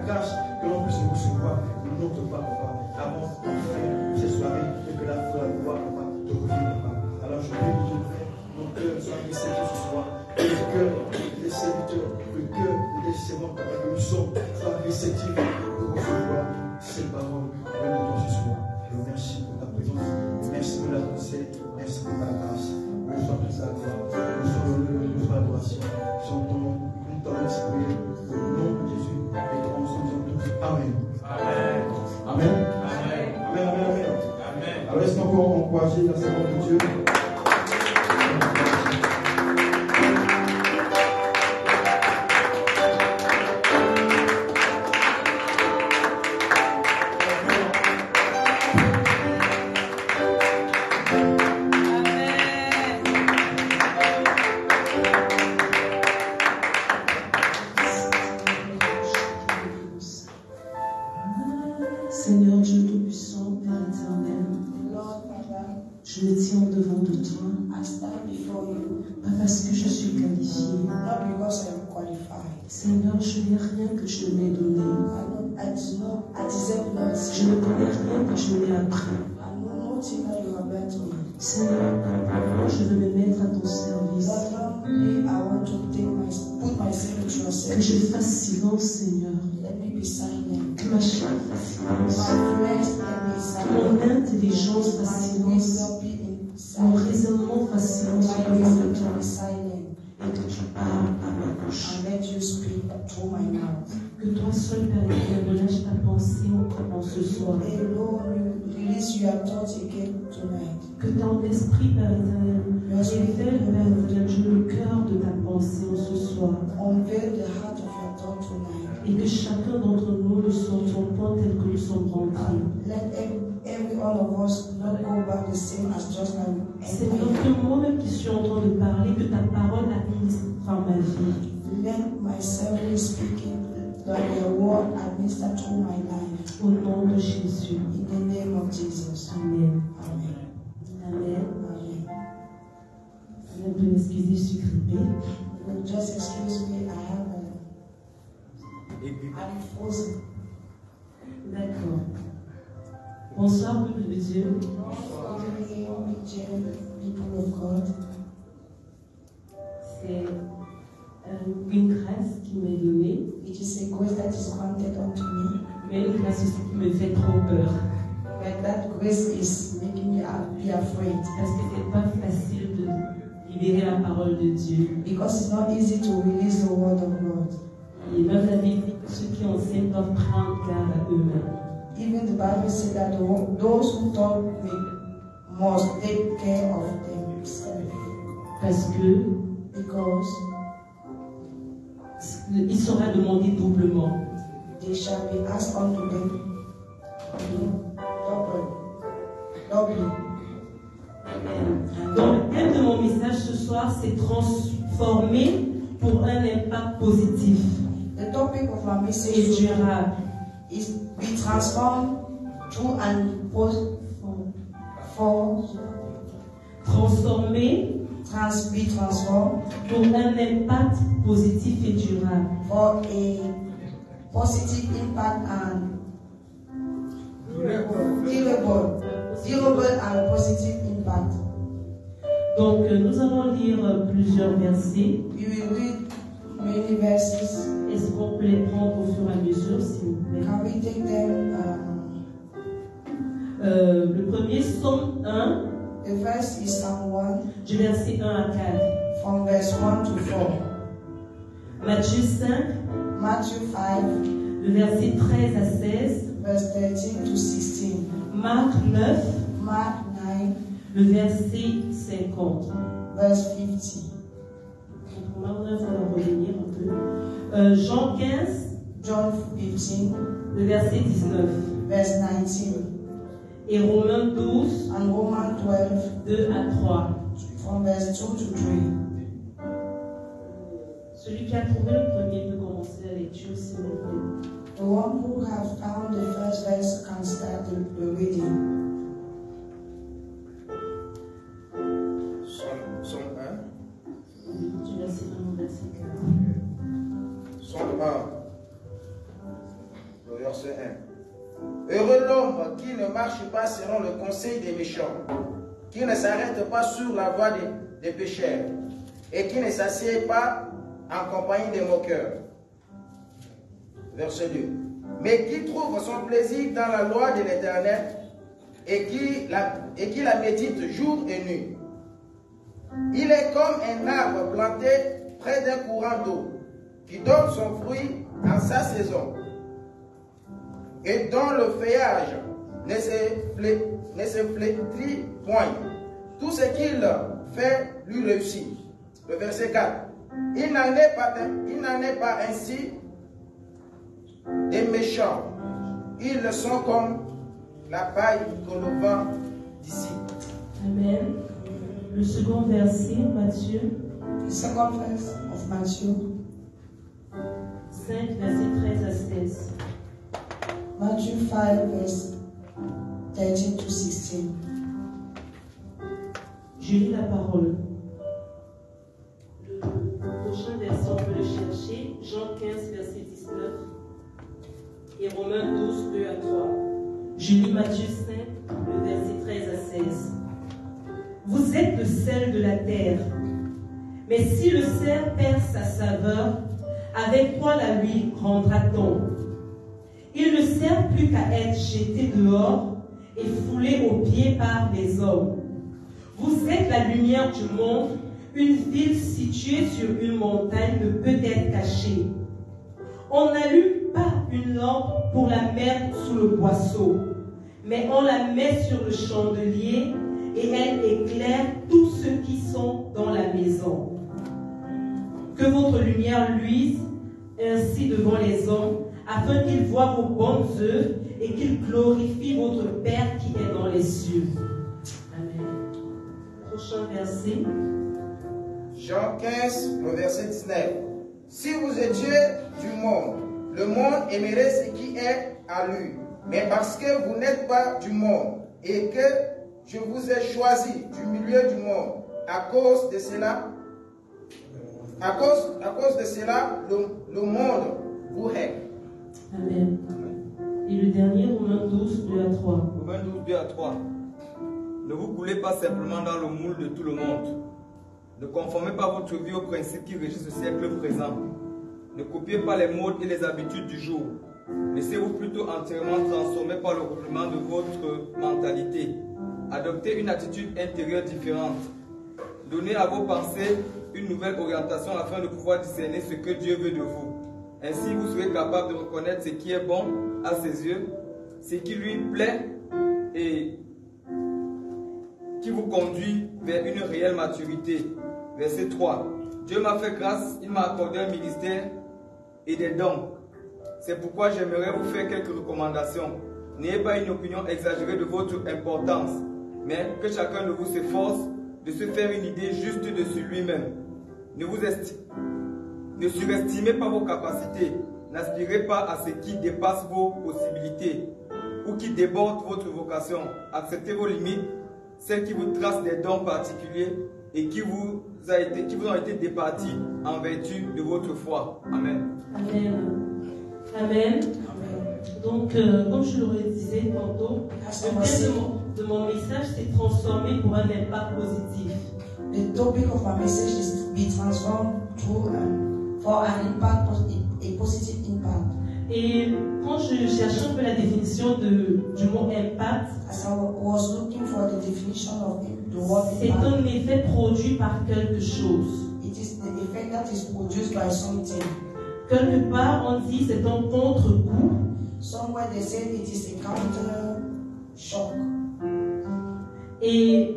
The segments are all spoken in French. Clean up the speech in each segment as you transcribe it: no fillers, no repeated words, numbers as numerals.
grâce que l'on puisse recevoir notre papa avant cette soirée et que la gloire, papa, te revienne, papa. Alors je prie, Dieu, frère, mon cœur soit réceptif ce soir. Que le cœur des serviteurs, le cœur des servants, papa, que nous sommes, soit réceptif pour recevoir ces paroles de notre ce soir. Je vous remercie pour ta présence. Merci pour la conseil. Merci pour ta grâce. Nous sommes tous à toi. Nous sommes nous sommes l'adoration. Chantons une tendance prière au nom de Jésus. Et ensemble, nous tous. Amen. Amen. Amen. Amen. Amen. Amen. Amen. Alors laisse-moi encore encourager la servante de Dieu. Seigneur Dieu Tout-Puissant, Père éternel, je me tiens devant de toi, pas parce que je suis qualifié. Seigneur, je n'ai rien que je m'ai donné. Je ne connais rien que je n'ai appris. Seigneur, je veux me mettre à ton service. Que je fasse silence, Seigneur. Que ma chair fasse silence. Que mon intelligence fasse silence. Mon raisonnement fasse silence au nom de toi. Et que tu parles par ma bouche. Que toi seul, Père éternel, relâche ta pensée en ce soir. Que ton esprit, Père éternel, révèle, Père éternel, le cœur de ta pensée en ce soir. Et que chacun d'entre nous ne soit tombant tel que nous sommes remplis. Seigneur, que moi-même qui suis en train de parler, que ta parole administre par ma vie. Au nom de Jésus. Amen. Amen. Amen. Vous pouvez m'excuser, je suis grippée. Just excuse me, I have I'm frozen. D'accord. Bonsoir, peuple de Dieu. Bonsoir, people of God. C'est une grâce qui m'est donnée. It is a grace that is granted unto me. Mais une grâce aussi qui me fait trop peur. But that grace is making me be afraid. Parce que c'est pas facile de libérer la parole de Dieu. Because it's not easy to release the word of God. Et même la Bible dit que ceux qui enseignent doivent prendre garde à eux-mêmes. Even the Bible says that those who talk must take care of themselves. Parce que Because il sera demandé doublement. They shall be asked unto them doubly. Donc le thème de mon message ce soir, c'est transformer pour un impact positif. The topic of my message et durable is be transformed through and be transformed pour un impact positif et durable. For a positive impact and durable and positive impact. Donc nous allons lire plusieurs versets. We will read many verses. Est-ce qu'on peut les prendre au fur et à mesure, s'il vous plaît? Can we take them? Le premier, Psaume 1. The first is Psalm 1. Du verset 1 à 4. From verse 1 to 4. Matthieu 5. Matthew 5. Le verset 13 à 16. Verse 13 to 16. Marc 9. Mark 9. Le verset 50. Verse 50. On va revenir un peu. Jean 15. John 15. Le verset 19. Verse 19. Et Romains 12. And Romans 12. 2 à 3. From verse 2 to 3. Celui qui a trouvé le premier peut commencer la lecture, s'il vous plaît. The one who has found the first verse can start the reading. Psaume 1. Du verset 1 au verset 4. Psaume 1. verset 1. Heureux l'homme qui ne marche pas selon le conseil des méchants, qui ne s'arrête pas sur la voie des pécheurs, et qui ne s'assied pas en compagnie des moqueurs. Verset 2. Mais qui trouve son plaisir dans la loi de l'Éternel, et qui la médite jour et nuit. Il est comme un arbre planté près d'un courant d'eau, qui donne son fruit en sa saison, et dont le feuillage ne se flétrit point. Tout ce qu'il fait lui réussit. Le verset 4. Il n'en est pas ainsi des méchants. Ils sont comme la paille que le vent dissipe. Amen. Le second verset, Matthieu. The second verse of Matthew 5, verset 13 à 16. Matthew 5, verse 13 to 16. Je lis la parole. Le prochain verset, on peut le chercher. Jean 15, verset 19. Et Romains 12, 2 à 3. Je lis Matthieu 5, le verset 13 à 16. Vous êtes le sel de la terre. Mais si le sel perd sa saveur, avec quoi la lui rendra-t-on? Il ne sert plus qu'à être jeté dehors et foulé aux pieds par les hommes. Vous êtes la lumière du monde. Une ville située sur une montagne ne peut être cachée. On n'allume pas une lampe pour la mettre sous le boisseau, mais on la met sur le chandelier et elle éclaire tous ceux qui sont dans la maison. Que votre lumière luise ainsi devant les hommes, afin qu'ils voient vos bonnes œuvres et qu'ils glorifient votre Père qui est dans les cieux. Amen. Prochain verset. Jean 15, le verset 19. Si vous étiez du monde, le monde aimerait ce qui est à lui. Mais parce que vous n'êtes pas du monde et que je vous ai choisi du milieu du monde, à cause de cela, le monde vous hait. Amen. Et le dernier, Romains 12, 2 à 3. Romains 12, 2 à 3. Ne vous coulez pas simplement dans le moule de tout le monde. Ne conformez pas votre vie aux principes qui régissent le siècle présent. Ne copiez pas les modes et les habitudes du jour. Laissez-vous plutôt entièrement transformer par le renouvellement de votre mentalité. Adoptez une attitude intérieure différente. Donnez à vos pensées une nouvelle orientation afin de pouvoir discerner ce que Dieu veut de vous. Ainsi, vous serez capable de reconnaître ce qui est bon à ses yeux, ce qui lui plaît et qui vous conduit vers une réelle maturité. Verset 3. Dieu m'a fait grâce, il m'a accordé un ministère et des dons. C'est pourquoi j'aimerais vous faire quelques recommandations. N'ayez pas une opinion exagérée de votre importance, mais que chacun de vous s'efforce de se faire une idée juste de lui-même. Ne surestimez pas vos capacités. N'aspirez pas à ce qui dépasse vos possibilités ou qui déborde votre vocation. Acceptez vos limites, celles qui vous tracent des dons particuliers et qui vous ont été départis en vertu de votre foi. Amen. Amen. Amen. Donc, comme je le disais tantôt, le thème de mon message s'est transformé pour un impact positif. The topic of my message is to be transformed for an impact, a positive impact. Et quand je cherchais un peu la définition du mot impact, as I was looking for the definition of the word c'est impact, un effet produit par quelque chose. it is the effect that is produced by something. Quelque part, on dit c'est un contre-coup. Somewhere they say it is a counter shock. Et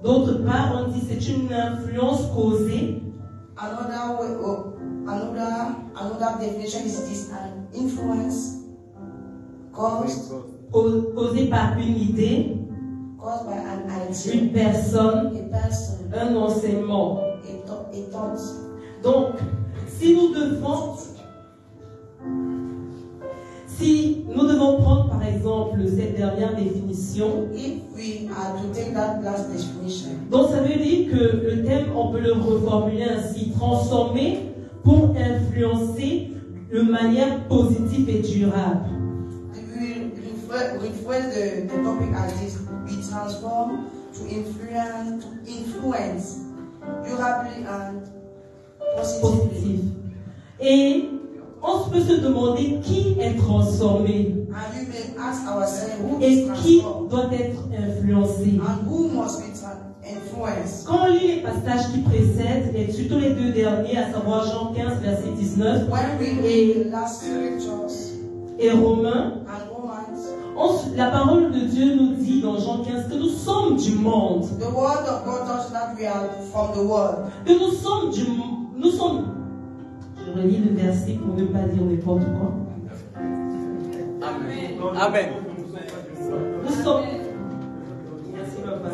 d'autre part, on dit c'est une influence causée. Another definition is it is an influence Causée par une idée, caused by an idea, une personne, a person, un enseignement. a thought. Donc, si nous devons prendre par exemple cette dernière définition, If we are to take that last definition, donc ça veut dire que le thème, on peut le reformuler ainsi, transformer pour influencer de manière positive et durable. We rephrase the topic as this: be transformed to influence durably and positively. Positive. Et on peut se demander qui est transformé And we may ask ourselves who et is qui transformed doit être influencé. and who must be influenced. Quand on lit les passages qui précèdent, et surtout les deux derniers, à savoir Jean 15, verset 19 When we read the last scriptures et Romains, and Romans, la parole de Dieu nous dit dans Jean 15 que nous sommes du monde. the word of God tells us that we are from the world. Que nous sommes je relis le verset pour ne pas dire n'importe quoi. Amen. Amen. Nous sommes. Merci, papa.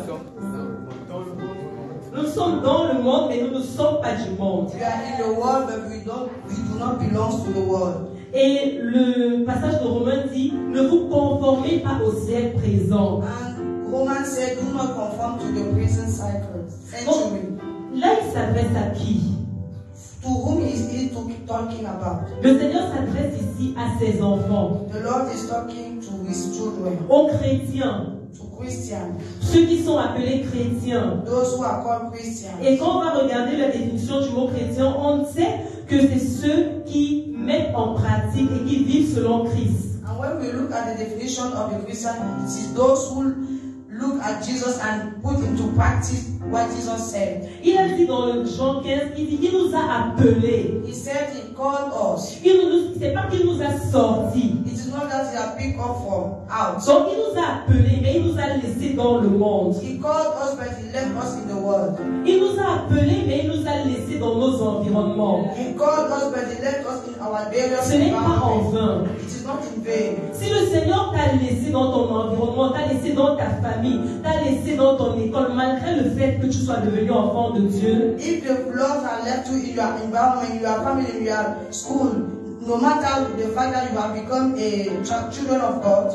Nous sommes dans le monde, mais nous ne sommes pas du monde. We are in the world, but we do not belong to the world. Et le passage de Romains dit: ne vous conformez pas au siècle présent. And Romans said, do not conform to the present century. Là, il s'adresse à qui? To whom is he talking about? Le Seigneur s'adresse ici à ses enfants, The Lord is talking to his children, aux chrétiens, to Christians, ceux qui sont appelés chrétiens. those who are called Christians. Et quand on va regarder la définition du mot chrétien, on sait que c'est ceux qui mettent en pratique et qui vivent selon Christ. And when we look at the definition of a Christian, it is those who look at Jesus and put into practice what Jesus said. Il a dit dans le Jean 15, il dit qu'il nous a appelés. He said he called us. C'est pas qu'il nous a sortis. It is not that he has picked up from out. Donc il nous a appelés, mais il nous a laissés dans le monde. He called us, but he left us in the world. Il nous a appelés, mais il nous a laissés dans nos environnements. He called us, but he left us in our various Ce n'est pas en environments. vain. It is not in vain. Si le Seigneur t'a laissé dans ton environnement, t'a laissé dans ta famille, t'a laissé dans ton école, malgré le fait que tu sois devenu enfant de Dieu, If the Lord has left you in your environment, in your family, in your school, no matter the fact that you have become a children of God,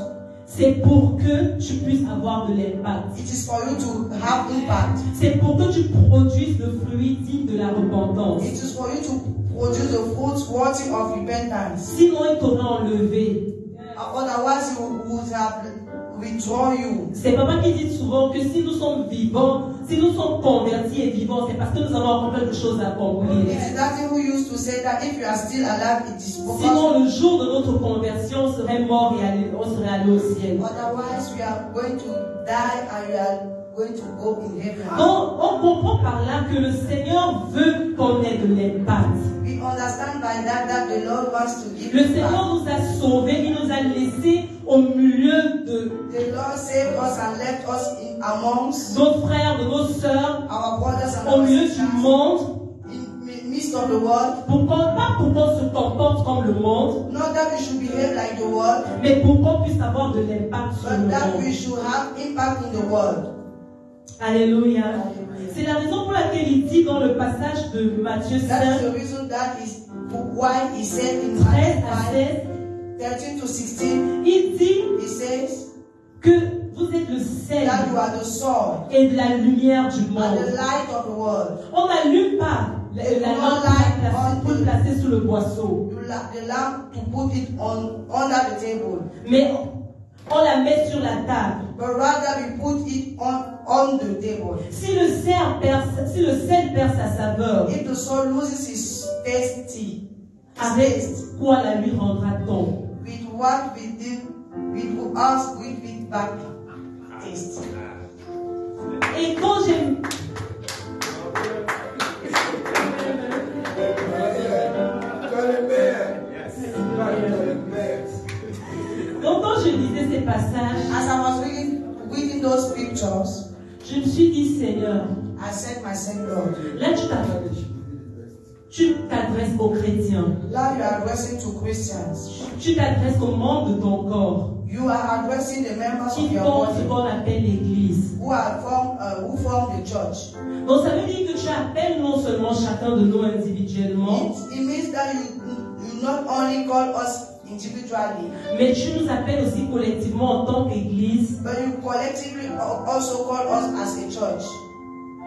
c'est pour que tu puisses avoir de l'impact. it is for you to have impact. C'est pour que tu produises le fruit digne de la repentance. It is for you to produce the fruits worthy of repentance. Sinon, il t'aurait enlevé. Otherwise, he would have withdrawn you. C'est papa qui dit souvent que si nous sommes vivants, si nous sommes convertis et vivants, c'est parce que nous avons encore quelque chose à accomplir. It is that who used to say that if you are still alive, it is because. Sinon, le jour de notre conversion, on serait mort et on serait allé au ciel. Otherwise, we are going to die and we are going to go in heaven. Donc, on comprend par là que le Seigneur veut qu'on ait de l'impact. We understand by that the Lord wants to give Le impact. Seigneur nous a sauvés, il nous a laissés au milieu de The Lord saved us and left us in amongst nos frères, de nos sœurs, our brothers and au our milieu sisters du monde, in the midst of the world. pas pour qu'on se comporte comme le monde, Not that we should behave like the world, mais pour qu'on puisse avoir de l'impact sur le but that monde. we should have impact in the world. Alléluia. C'est la raison pour laquelle il dit dans le passage de Matthieu That's 5, the reason that is why he said in 13 Matthew à 5, 16, 13 to 16, il dit he says que vous êtes le sel that you are the salt et de la lumière du and the monde. light of the world. On n'allume pas la lampe pour le placer sous le boisseau, The lamp to put it on under the table, mais on la met sur la table. but rather we put it on the table. Si le sel perd sa saveur, If the salt loses its tasty, avec quoi la lui rendra-t-on? with what we did, we will ask with it back taste. Et quand j'ai Donc quand je lisais ces passages, As I was reading those scriptures, je me suis dit, Seigneur, I said myself, Lord, là tu t'adresses aux chrétiens, now you are addressing to Christians. tu t'adresses aux membres de ton corps, You are addressing the members qui of your forment ce body qu'on appelle l'Église. who form the church. Donc ça veut dire que tu appelles non seulement chacun de nous individuellement, It means that you not only call us individually, mais tu nous appelles aussi collectivement en tant qu'Église but you collectively also call us as a church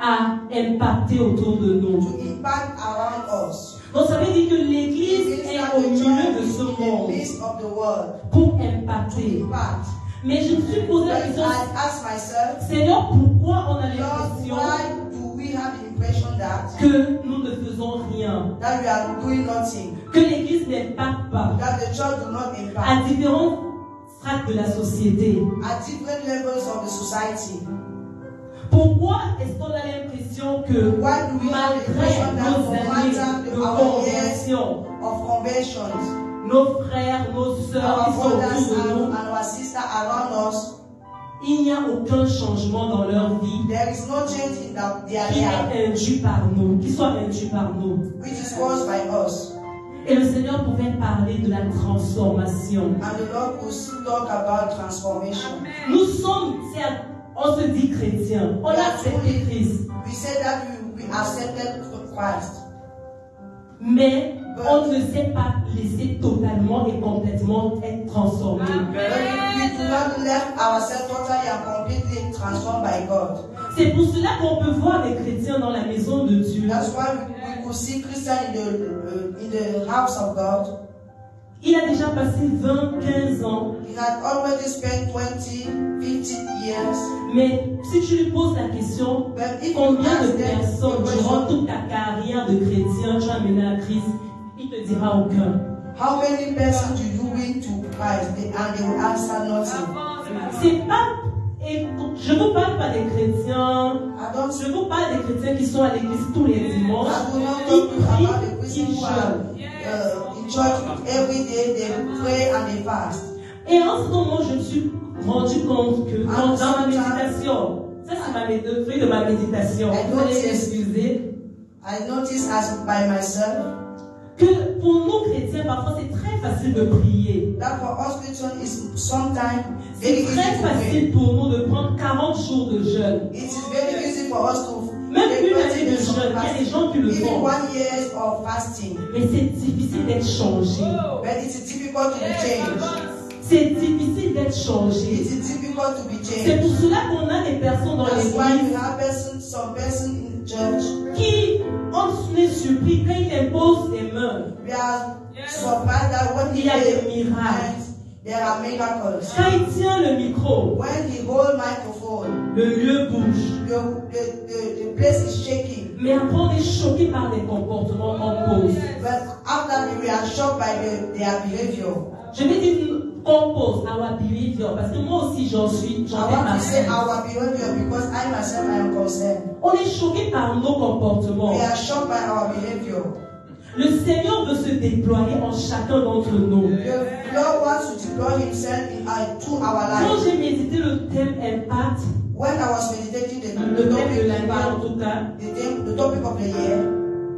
à impacter autour de nous. to impact around us. Donc ça veut dire que l'Église est au milieu ce in the monde midst of the world pour to impacter. impact. Mais je me suis posé la But question, I asked myself, Seigneur, pourquoi on a Lord, l'impression why do we have the impression that que nous ne faisons rien, we are doing nothing, que l'Église n'impacte pas that the church do not à impact différentes strates de la société? at different levels of the society? Pourquoi est-ce qu'on a l'impression que Why do we have the malgré impression that nos no années matter de our years conversion, of conversions, nos frères, nos sœurs our qui sont brothers autour de nous, and our sisters around us, il n'y a aucun changement dans leur vie there is no change in their qui life, est induit par nous, qui soit induit par nous. which is caused by us. Et le Seigneur pouvait parler de la transformation. And the Lord will talk about transformation. Nous sommes, on se dit chrétien, on a accepté Christ, We say that we accepted Christ, mais on ne s'est pas laissé totalement et complètement être transformé. but we do not let ourselves totally and completely transformed by God. C'est pour cela qu'on peut voir des chrétiens dans la maison de Dieu. That's why we could see Christians in the house of God. Il a déjà passé 20, 15 ans. He had already spent 20, 50 years. Mais si tu lui poses la question, But if you combien de ask them personnes the durant question, toute ta carrière de chrétien tu as mené à Christ, il te dira aucun. how many persons do you win to Christ? And they will answer nothing. C'est pas, et je ne vous parle pas des chrétiens, I don't je vous parle des chrétiens qui sont à l'église tous les dimanches, I do not qui talk to you prient, about the Christians qui who are jeûnent. in church every day, they pray and they fast. Et en ce moment, je me suis rendu compte que dans ma méditation, ça c'est le fruit de ma méditation, vous allez m'excuser, I noticed as by myself que pour nous chrétiens, parfois c'est très facile de prier. that for us Christians is sometimes C'est very easy très to pray. facile pour nous de prendre 40 jours de jeûne. It is very easy for us to Même take une 20 année de days of jeûne, il y a des fasting. gens qui le Even font. 1 year of fasting, Mais c'est difficile d'être changé. but it is difficult to be changed. C'est difficile d'être It changé. is difficult to be C'est changed. pour cela qu'on a des personnes dans That's why l'église you have some person in the church. qui, on est surpris quand ils imposent les mains. We are surprised that when Il y a des he miracles. hands, there are miracles. Quand il tient le micro, When he hold microphone, le lieu bouge. the place is shaking. Mais après, on est choqué par les comportements qu'on pose. But after we are shocked by their behavior. Je vais dire qu'on pose our behavior parce que moi aussi j'en fais I want to say partie. our behavior because I myself I am concerned. On est choqué par nos comportements. We are shocked by our behavior. Le Seigneur veut se déployer en chacun d'entre nous. The Lord wants to deploy Himself to our Quand life. j'ai médité le thème impact, When I was meditating the le thème de topic l'année en about tout cas, the topic of the year,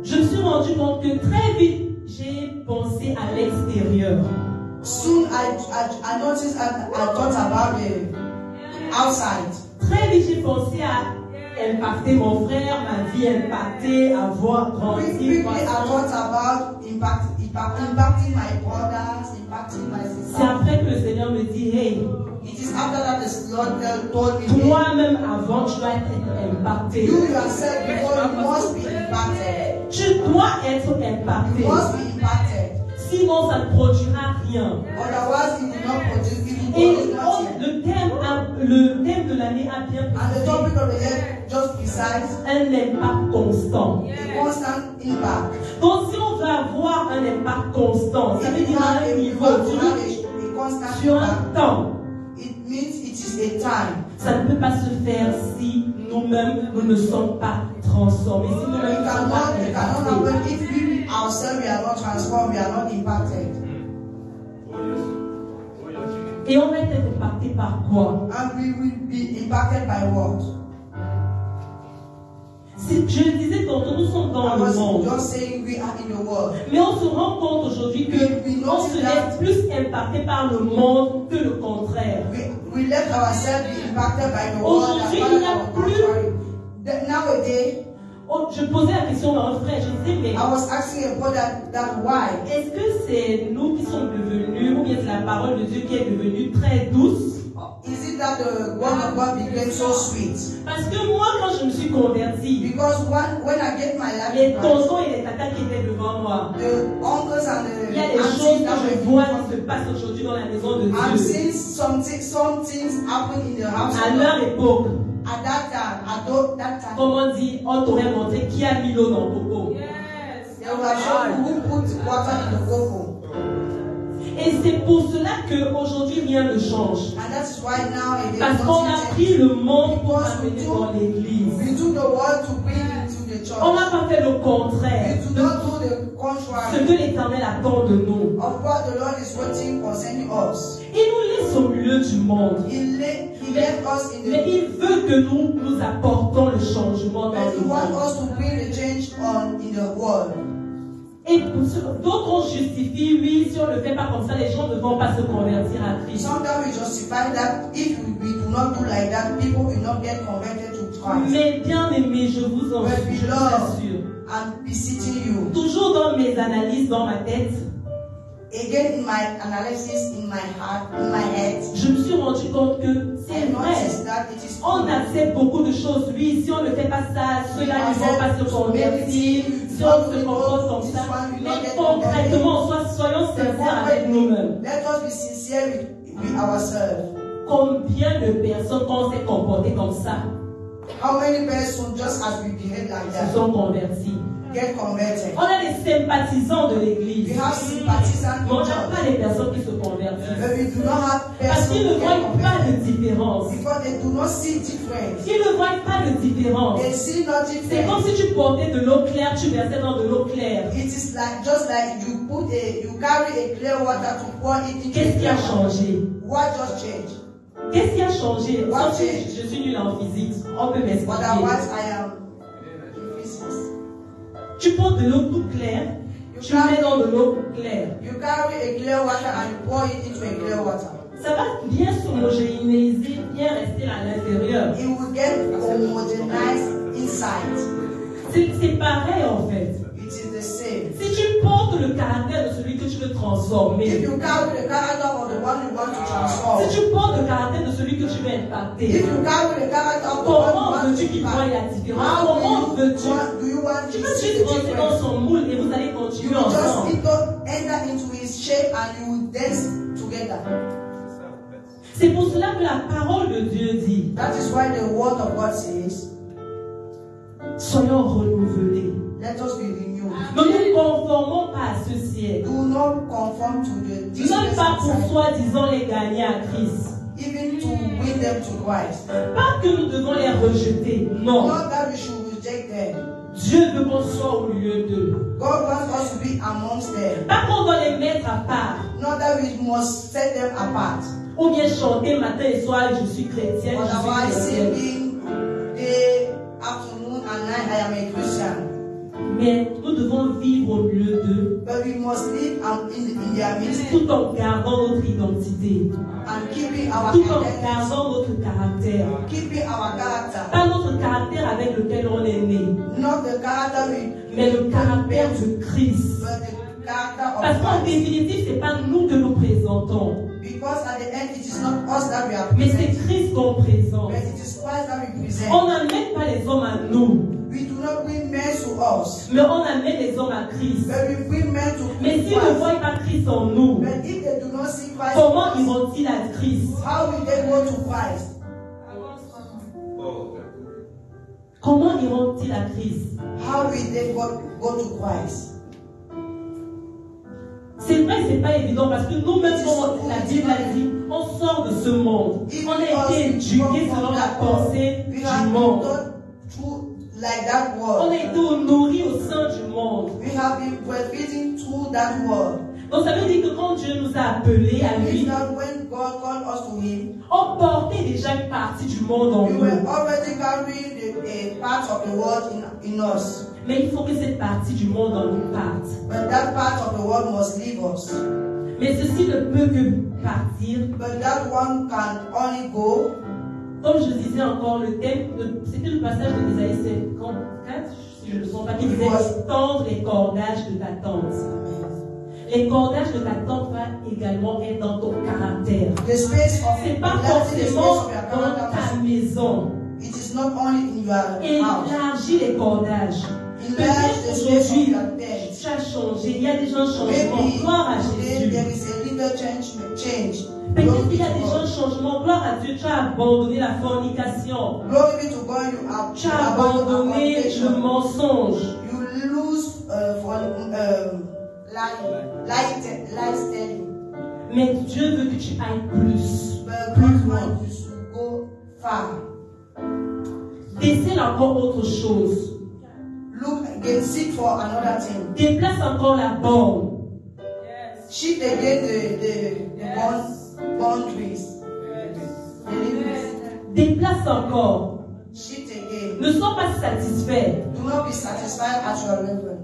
je me suis rendu compte que très vite j'ai pensé à l'extérieur. soon I noticed I thought about the outside. Très vite j'ai pensé à impacter mon frère, ma vie impactée, avoir grandi. Quickly I thought about impacting my brothers, impacting my C'est sisters. après que le Seigneur me dit, hey, It is after that the Lord told me, toi-même avant tu dois être impacté. you yourself before you must be impacted. Tu dois être impacté. You must be impacted. Sinon, ça ne produira rien. Otherwise, it will not produce. It will Et produce nothing. le thème de l'année a bien And the précisé topic of the year just besides un impact constant. the constant impact. Donc, si on veut avoir un impact constant, ça veut If you dire à have un a, niveau, to have a constant sur un impact, temps. it means it is a time. Ça ne peut pas se faire si nous-mêmes, nous ne sommes pas transformés, si nous-mêmes, It nous ne sommes pas cannot impactés. happen if we ourselves we are not transformed, we are not impacted. Et on va être impacté par quoi? And we will be impacted by what? Je le disais tantôt, nous sommes dans I le was monde. just saying we are in the world. Mais on se rend compte aujourd'hui qu'on se laisse plus impacté par le monde que le contraire. We let ourselves be impacted by the world. Aujourd'hui, il n'y a plus. Nowadays, Je posais la question à un frère, je disais, mais I was asking a brother that why? est-ce que c'est nous qui sommes devenus, ou bien c'est la parole de Dieu qui est devenue très douce? Is it that the word of God became so sweet? Parce que moi, quand je me suis convertie, Because when I gave my life les to Christ, tontons et les tatas qui étaient devant moi, the uncles and il y a the des choses aunties que that je je vois ce qui se passe aujourd'hui dans la maison de I'm Dieu. seeing some things happen in the house. À leur époque, At that time, comme on dit, on t'aurait montré qui a mis l'eau dans ton pot. they will show you who put water in the cocoa. Et c'est pour cela qu'aujourd'hui rien ne change. And that's why now it is Parce qu'on a not pris le monde pour Because we l'amener took- dans l'église. We took the word to bring it to the church. On n'a pas fait le contraire We do de not do the ce contrary que l'Éternel attend de nous. of what the Lord is waiting concerning us. Il nous laisse au milieu du monde. He left us in Mais the il veut que nous apportons le changement dans but le He wants monde. us to bring the change on in the world. Et d'autres on justifie, oui, si on ne le fait pas comme ça, les gens ne vont pas se convertir à Christ. Sometimes we justify that if we do not do like that, people will not get converted to Christ. Mais bien aimé, je vous en But je vous beloved, assure. I'm beseeching you. Toujours dans mes analyses dans ma tête, Again, in my analysis, in my heart, in my head, je me suis rendu compte que c'est I vrai. noticed that it is On true. accepte beaucoup de choses. Oui, si on ne fait pas ça, ceux-là ne vont pas se convertir. Si on se comporte comme ça. Mais concrètement, soyons sincères avec nous-mêmes. Let us be sincere with ourselves. Combien de personnes, quand on s'est comporté comme ça, How many persons, just as we behave like se that, sont convertis? get converted? On a des sympathisants de We l'église. have sympathizers Mais on in n'a church, pas les personnes qui se convertissent. but we do not have Parce persons qu'ils ne who get voient pas converted de différence. because they do not see difference. Ils ne voient pas de différence. They see no C'est comme difference. si tu portais de l'eau claire, tu versais dans de l'eau claire. It is like just like you carry a clear water to pour it into Qu'est-ce qui a a clear water. changé? What just changed? Qu'est-ce qui a changé? What Sauf que changed? je suis nulle en physique. On peut m'expliquer. Otherwise, I am in physics. Tu portes de l'eau tout claire, tu mets dans de l'eau claire. You carry a clear water and you pour it into a clear water. Ça va bien s'homogénéiser, bien rester à l'intérieur. It will get homogenized inside. C'est pareil en fait. It is the same. Si tu portes le caractère de celui que tu veux If transformer, you carry the character of the one you want to transform, si tu portes le caractère de celui que tu veux impacter, if you carry the character of the one you comment want veux-tu to qu'il voie impact, la différence? how Comment veux-tu? do you want Tu to peux see juste the rentrer dans difference? son moule et vous allez You continuer will just ensemble. enter into his shape and you will dance together. C'est pour cela que la parole de Dieu dit, That is why the word of God says, soyons renouvelés. let us be renewed. Ne nous conformons pas à ce siècle. Do not conform to this Même pas pour present soi-disant les gagner à Christ. time, even to win them to Christ. Pas que nous devons les rejeter. Non. Not that we should reject them. Dieu veut qu'on soit au milieu d'eux. God wants us to be amongst them. Pas qu'on doit les mettre à part. Not that we must set them apart. Ou bien chanter matin et soir, je suis chrétienne, Otherwise, je suis chrétienne. singing day, afternoon, and night, I am a Christian. Mais nous devons vivre au milieu d'eux But we must live in their midst tout en gardant notre identité, and keeping our tout en identity, gardant notre caractère. keeping our character. Pas notre caractère avec lequel on est né, Not the character mais le caractère de Christ. but the character Parce of qu'en Christ. définitive, ce n'est pas nous que nous présentons, Because at the end, it is not us that we are mais c'est presenting, Christ qu'on présente. but it is Christ that we present. On n'amène pas les hommes à nous, We do not bring men to us, mais on amène les hommes à Christ. but we bring men to Mais s'ils ne Christ. voient pas Christ en nous, But if they do not see Christ, comment iront-ils à Christ? how will they go to Christ? Comment iront-ils à Christ? How will they go to Christ? C'est vrai, c'est pas évident parce que nous-mêmes, comme la Bible a dit, on sort de ce monde. On a été éduqués selon la pensée We du have been monde. taught through like that On word. a été nourris au sein du monde. We have been breastfeeding through that word. Donc ça veut dire que quand Dieu nous a appelés à It means lui, that when God called us to Him, on portait déjà une partie du monde en we nous. were already carrying a part of the world in us. Mais il faut que cette partie du monde en nous parte. But that part of the world must leave us. Mais ceci ne peut que partir. But that one can only go. Comme je disais encore, le thème, c'était le passage de Isaïe 54, si je ne me trompe pas, qui disait tendre les cordages de ta tente. Les cordages de ta tente va également être dans ton caractère. The space of C'est pas letting the space forcément of your dans character ta must- maison. It is not only in your house. Élargis les cordages. Enlarge the space of Aujourd'hui, your tent. tu as changé. Il y a déjà un changement. Maybe Gloire à today Jésus. there is change. Mais Glory qu'est-ce qu'il y a be to déjà un God. changement? Gloire à Dieu, tu as abandonné la fornication. Glory be to God, you have Tu as abandonné le fornication. mensonge. You lose lies telling. Mais Dieu veut que tu ailles plus. But God wants you to go far. Décèle encore autre chose. Look again, seek for another thing. Déplace encore la borne. Shift again the boundaries. The limits. Déplace encore. Shift again. Ne sois pas satisfait. Do not be satisfied at your level.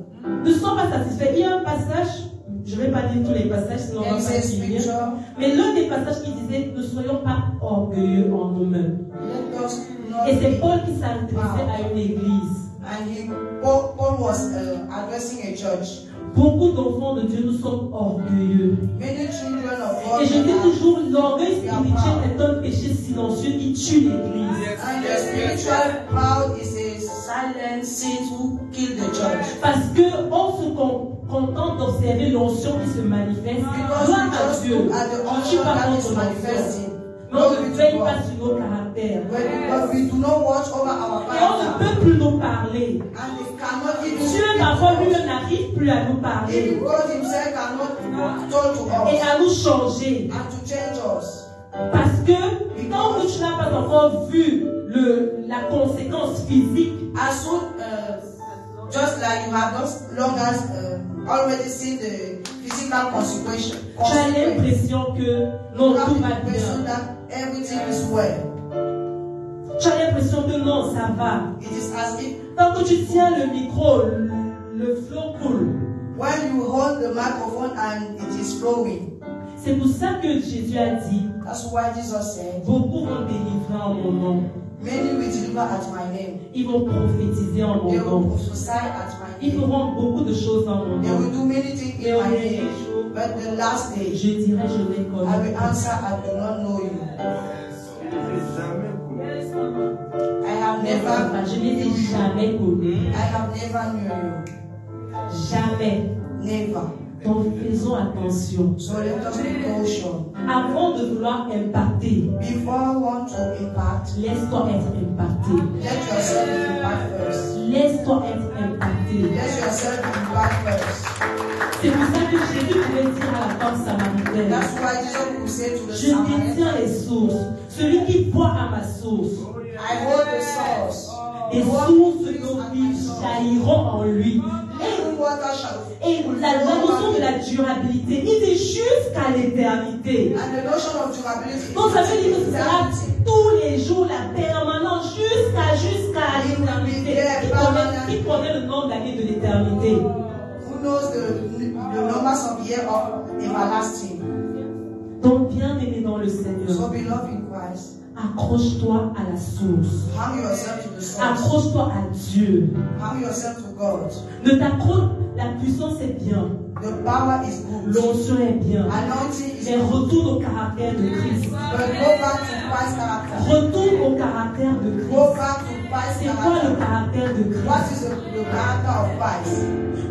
Ne sois pas satisfait. Il y a un passage, je ne vais pas lire tous les passages, sinon on There va is pas a finir. scripture. Mais l'un des passages qui disait, ne soyons pas orgueilleux en nous-mêmes. Let us not Et c'est be Paul qui s'adressait à une église. And Paul was addressing a church. Beaucoup d'enfants de Dieu, nous sommes orgueilleux. Many children of God Et je dis are- toujours, l'orgueil spirituel est un péché silencieux qui tue l'église. and the spiritual proud is a silent sin who kill the church. Parce qu'on se contente d'observer l'onction qui se manifeste. Because Gloire we à just Dieu. look at the On ne tue unction pas that contre is l'onction. manifesting. Mais on Glory ne to veille God. pas sur nos caractères. But we do not watch over our Et on ne character. peut plus nous parler. And they cannot even Dieu speak parfois to lui us. n'arrive plus à nous Even parler God himself cannot talk to et us à nous changer. and to change us. Parce que tant que tu n'as pas encore vu la conséquence physique, As soon, just like you have not long as already seen the physical consequence, tu as l'impression que non, you have tout the va impression bien. that everything is well. Tu as l'impression que non, ça va. It is as if Tant que tu tiens le micro, le flot coule. when you hold the microphone and it is flowing. C'est pour ça que Jésus a dit, That's why Jesus said, beaucoup vont délivrer en mon nom. many will deliver at my name. Ils vont prophétiser en mon They will nom. prophesy at my Ils name. feront beaucoup de choses en mon They will nom. do many things Et in au my dernier name. jour, But the last day, je dirai, je les I will connais. answer, I do not know you. I have never, Je les ai jamais connus. I have never knew you. Jamais. Never. Donc faisons attention. So let us be cautious. Avant de vouloir impacter, Before you want to impact, laisse-toi être impacté. let yourself be impact first. Laisse-toi être impacté. Let yourself be impact first. C'est pour ça que Jésus pouvait dire à la femme samaritaine, That's why Jesus will say to the je Samaritan, détiens les sources. Celui qui boit à ma source, I hold the source. les sources d'eau vive jailliront en lui. Living water shall Et la notion de la durabilité, il dit jusqu'à l'éternité. and the notion of durability. Donc ça veut dire que ce sera tous les jours la permanence jusqu'à l'éternité. Qui connaît le nombre d'années de l'éternité? Who knows the numbers of years of everlasting? Donc bien aimé dans le Seigneur, So beloved in Christ, accroche-toi à la source. hang yourself to the source. Accroche-toi à Dieu. Hang yourself to God. Ne t'accroche, la puissance est bien. The power is good. L'onction est bien. Anointing is Mais good. retourne au caractère de Christ. But go back to Christ's character. Retourne au caractère de Go Christ. back to Christ's C'est quoi le character. caractère de What Christ? is the character of Christ?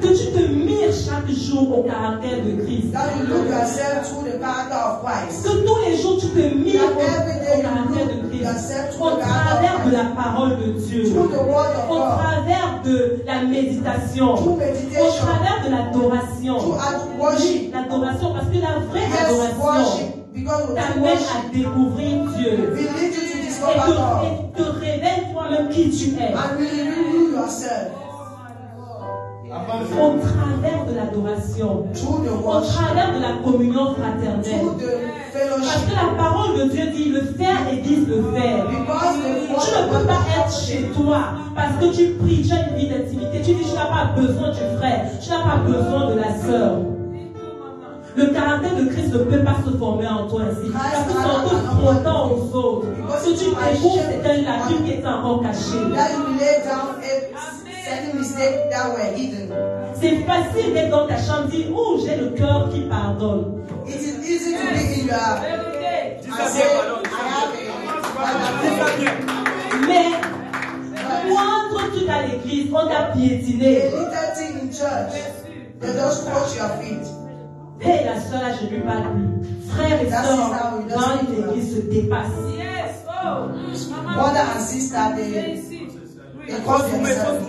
Que tu te mires chaque jour au caractère de Christ. That you look yourself through the character of Christ. Que tous les jours tu te mires That every au day you caractère de look Christ. yourself Au through the character travers of de la Christ. parole de Dieu. Through the word of Au God. travers de la méditation. Through Au meditation. travers de l'adoration. Through worship. L'adoration, parce que la vraie Yes, adoration worship. Because we t'amène worship. à découvrir Dieu. We lead you to Et discover God. te révèle toi-même qui tu es. And we reveal you yourself. Au travers de l'adoration. Through the Au worship. travers de la communion fraternelle. Through the Parce fellowship. que la parole de Dieu dit le faire aiguise le faire. Because the Tu word ne of peux God pas être chez toi parce que tu pries, tu as une vie d'intimité. Tu dis tu n'as pas besoin du frère, tu n'as pas besoin de la sœur. Le caractère de Christ ne peut pas se former en toi ainsi. Parce que c'est en te frontant aux autres. Ce que tu découvres, c'est un lacune qui est encore caché. that you lay down certain mistakes that were hidden. C'est facile d'être dans ta chambre, dire oh j'ai le cœur qui pardonne. It is easy to be in your and say, I have a Mais moindre truc à l'église, on t'a piétiné. little thing in church. They just wash your feet. Hey, la soeur, là, je ne lui parle plus. Frères et sœurs, dans l'église se dépassent. Yes. Oh. Brother and sister, they cause themselves.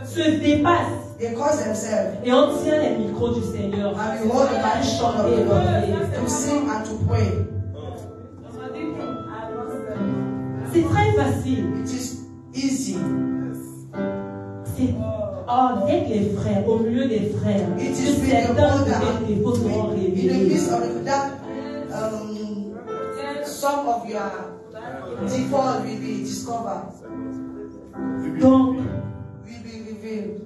Se dépassent. They cause themselves. Et on tient les micros du Seigneur. And we hold the microphone of the Lord to sing and to pray. C'est très facile. It is easy. C'est avec les frères, au milieu des frères, It que is with the certains brother. peut-être les fautes seront In the révélées. midst of the that some of your default will be discovered, Donc, will be revealed.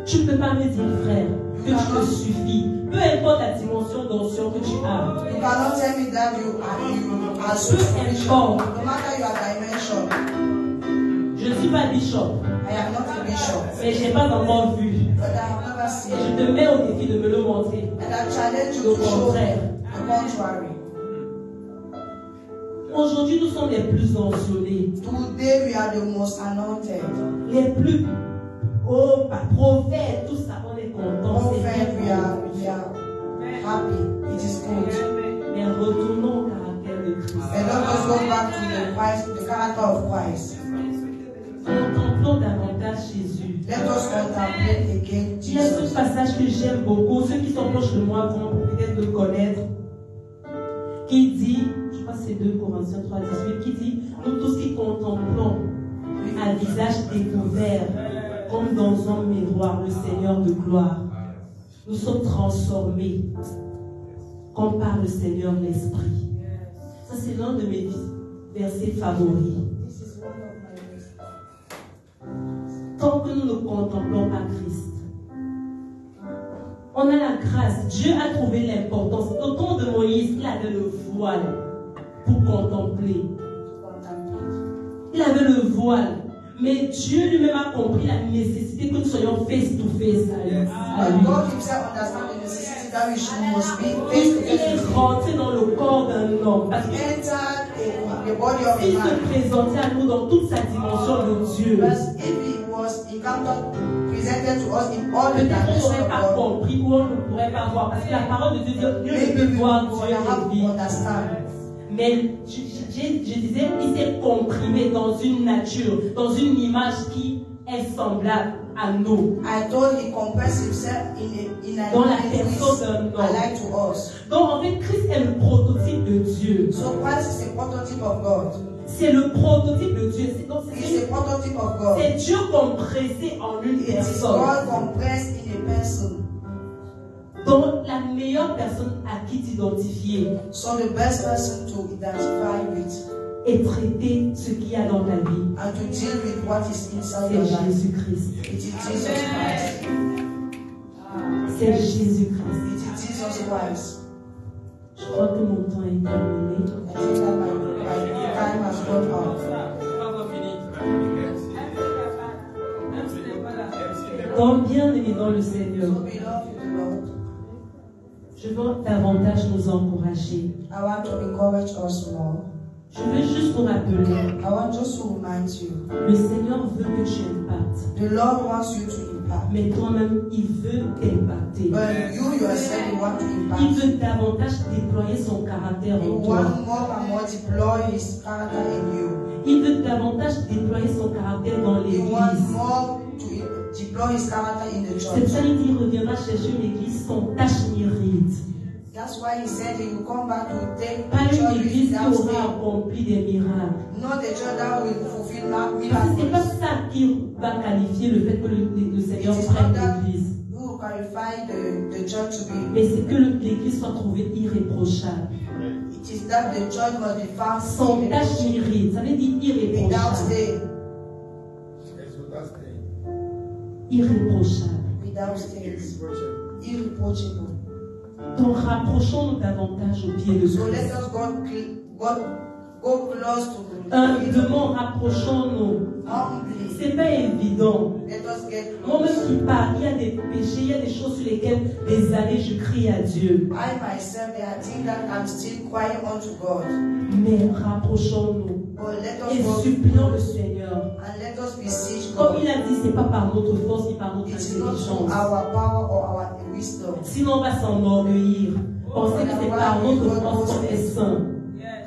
tu ne peux pas me dire, frère, que tu te suffis. Peu importe la dimension d'onction que tu as. You cannot tell me that you are so Peu sufficient. importe. No matter your dimension. Je ne suis pas bishop, I am not a bishop, mais je n'ai pas encore vu. but I have never Et seen. je te mets au défi de me le montrer. And I challenge you Le to show contraire. the contrary. Aujourd'hui, nous sommes les plus onctionnés, Today we are the most anointed. les plus prophètes, tout ça, on est content. Prophet, C'est we bien. are happy. It is good. Mais retournons au caractère de Christ. And let us go back to the character of Christ. Contemplons davantage Jésus. Let us contemplate again Il y a ce Jesus. passage que j'aime beaucoup, ceux qui sont proches de moi vont peut-être le connaître, qui dit, je crois que c'est 2 Corinthiens 3,18, qui dit, nous tous qui contemplons à visage découvert, comme dans un miroir, le Seigneur de gloire, nous sommes transformés, comme par le Seigneur l'Esprit. Ça, c'est l'un de mes versets favoris. Tant que nous ne contemplons pas Christ, on a la grâce. Dieu a trouvé l'importance. Au temps de Moïse, il avait le voile pour contempler. Il avait le voile. Mais Dieu lui-même a compris la nécessité que nous soyons face to face à lui. And God himself understands the necessity that we must be face to Il face est with him. rentré dans le corps d'un homme. Parce que Entered the body of s'il a man. se présentait à nous dans toute sa dimension de Dieu, Because if he was encountered, presented to us in all the peut-être on dimensions n'aurait of pas God, compris ou on ne pourrait pas voir. Parce que la parole de Dieu dit, Dieu ne maybe peut we voir would Dieu have et to vivre. understand. Mais je disais, il s'est comprimé dans une nature, dans une image qui est semblable à nous. I told he compressed himself in a Dans la which personne d'un homme. alike to us. Donc en fait, Christ est le prototype de Dieu. So Christ is a prototype of God. C'est le prototype de Dieu. He's a prototype of God. C'est Dieu compressé en une It is personne. God compressed in a person. Donc la meilleure personne à qui t'identifier So the best person to identify with et traiter ce qu'il y a dans ta vie, and to deal with what is inside your c'est life. Jésus-Christ. It is Jesus Christ. C'est Jésus-Christ. It is Jesus Christ. Je crois que mon temps est terminé. I think that my time has gone out. Donc bien-aimés dans le Seigneur, So we love you, Lord. je veux davantage nous encourager. I want to encourage us more. Je veux juste vous rappeler, I want just to remind you. le Seigneur veut que tu impactes. The Lord wants you to impact. Mais toi-même, il veut t'impacter. But you yourself, you want to Il impact. veut davantage déployer son caractère You en toi. want more and more deploy his character in you. Il veut davantage déployer son caractère dans You want l'église. more to deploy his character in the C'est church. ça, il dit, il reviendra chercher une église sans tache ni ride. That's why he said he will come back to take Pas the une church église qui without aura stain. accompli des miracles. Not the church that will fulfill C'est pas miracles. ça qui va qualifier le fait que le Seigneur It is prenne not that l'église. who will qualify the church to be. Mais c'est que l'église soit trouvée irréprochable. It is that the church must be found Sans tache ni ride. Ça veut dire without irréprochable. stain. Irréprochable. Without stains. Irreproachable. Donc rapprochons-nous davantage au pied de So let Christ. us go close to the Humblement rapprochons-nous. humbly. C'est pas évident. Let us get Moi-même close. qui parle, il y a des péchés, il y a des choses sur lesquelles des années je crie à Dieu. I myself, there are things that I'm still crying unto God. Mais rapprochons-nous. et supplions le Seigneur. and let us beseech Comme God. il a dit, ce n'est pas par notre force ni par notre It is not intelligence. our power or our wisdom. Sinon, on va s'enorgueillir. Penser que c'est par notre force qu'on est saint.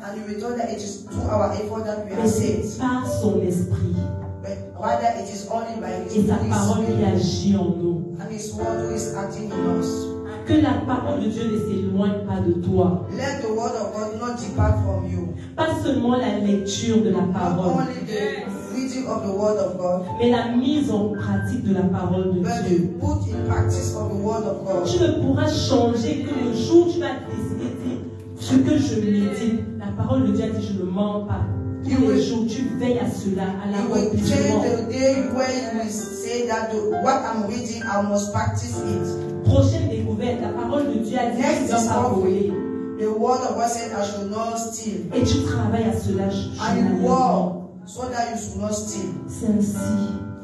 And we were told that it is through our effort that we Mais are c'est saved. par son esprit But rather it is only by His et sa Holy parole qui Spirit agit en nous. and His word who is acting in us. Que la parole de Dieu ne s'éloigne pas de toi. Let the word of God not depart from you. Pas seulement la lecture de la Not parole, only the reading of the word of God, mais la mise en pratique de la parole de but Dieu. the put in practice of the word of God. Tu ne pourras changer que le jour où tu vas décider de dire ce que je médite. La parole de Dieu a dit, je ne mens pas. Tous les jours, tu veilles à cela, à You will l'accomplissement. change the day where you will say that what I'm reading, I must practice it. Prochaine découverte, la parole de Dieu a dit, tu ne dois pas voler. The word of God said, I should not steal. Et tu travailles à cela And you journalièrement. walk so that you should not steal. C'est ainsi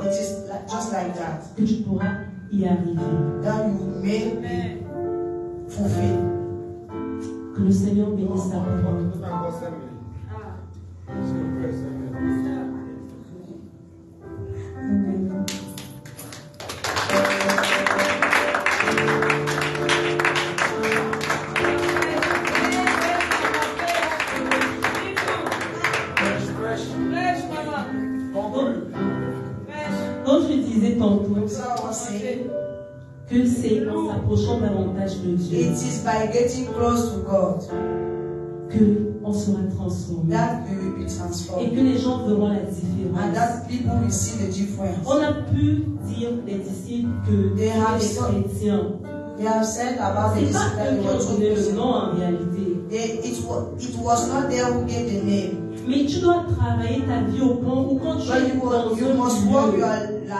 It is just like that. que tu pourras y arriver. That you may fulfill. Que le Seigneur bénisse sa parole. Amen. Donc je disais tantôt So I was saying, que c'est en s'approchant davantage de Dieu it is by getting close to God que on sera transformé that we will be et transformed. que les gens verront la And différence. that people will see the difference. On a pu dire des disciples que They have les some- chrétiens, They have said about the c'est pas disciples that eux they qui were ont true donné le Christians. nom en réalité. It was not them who gave the name. Mais tu dois travailler ta vie au point où quand tu But es dans you must un walk lieu, your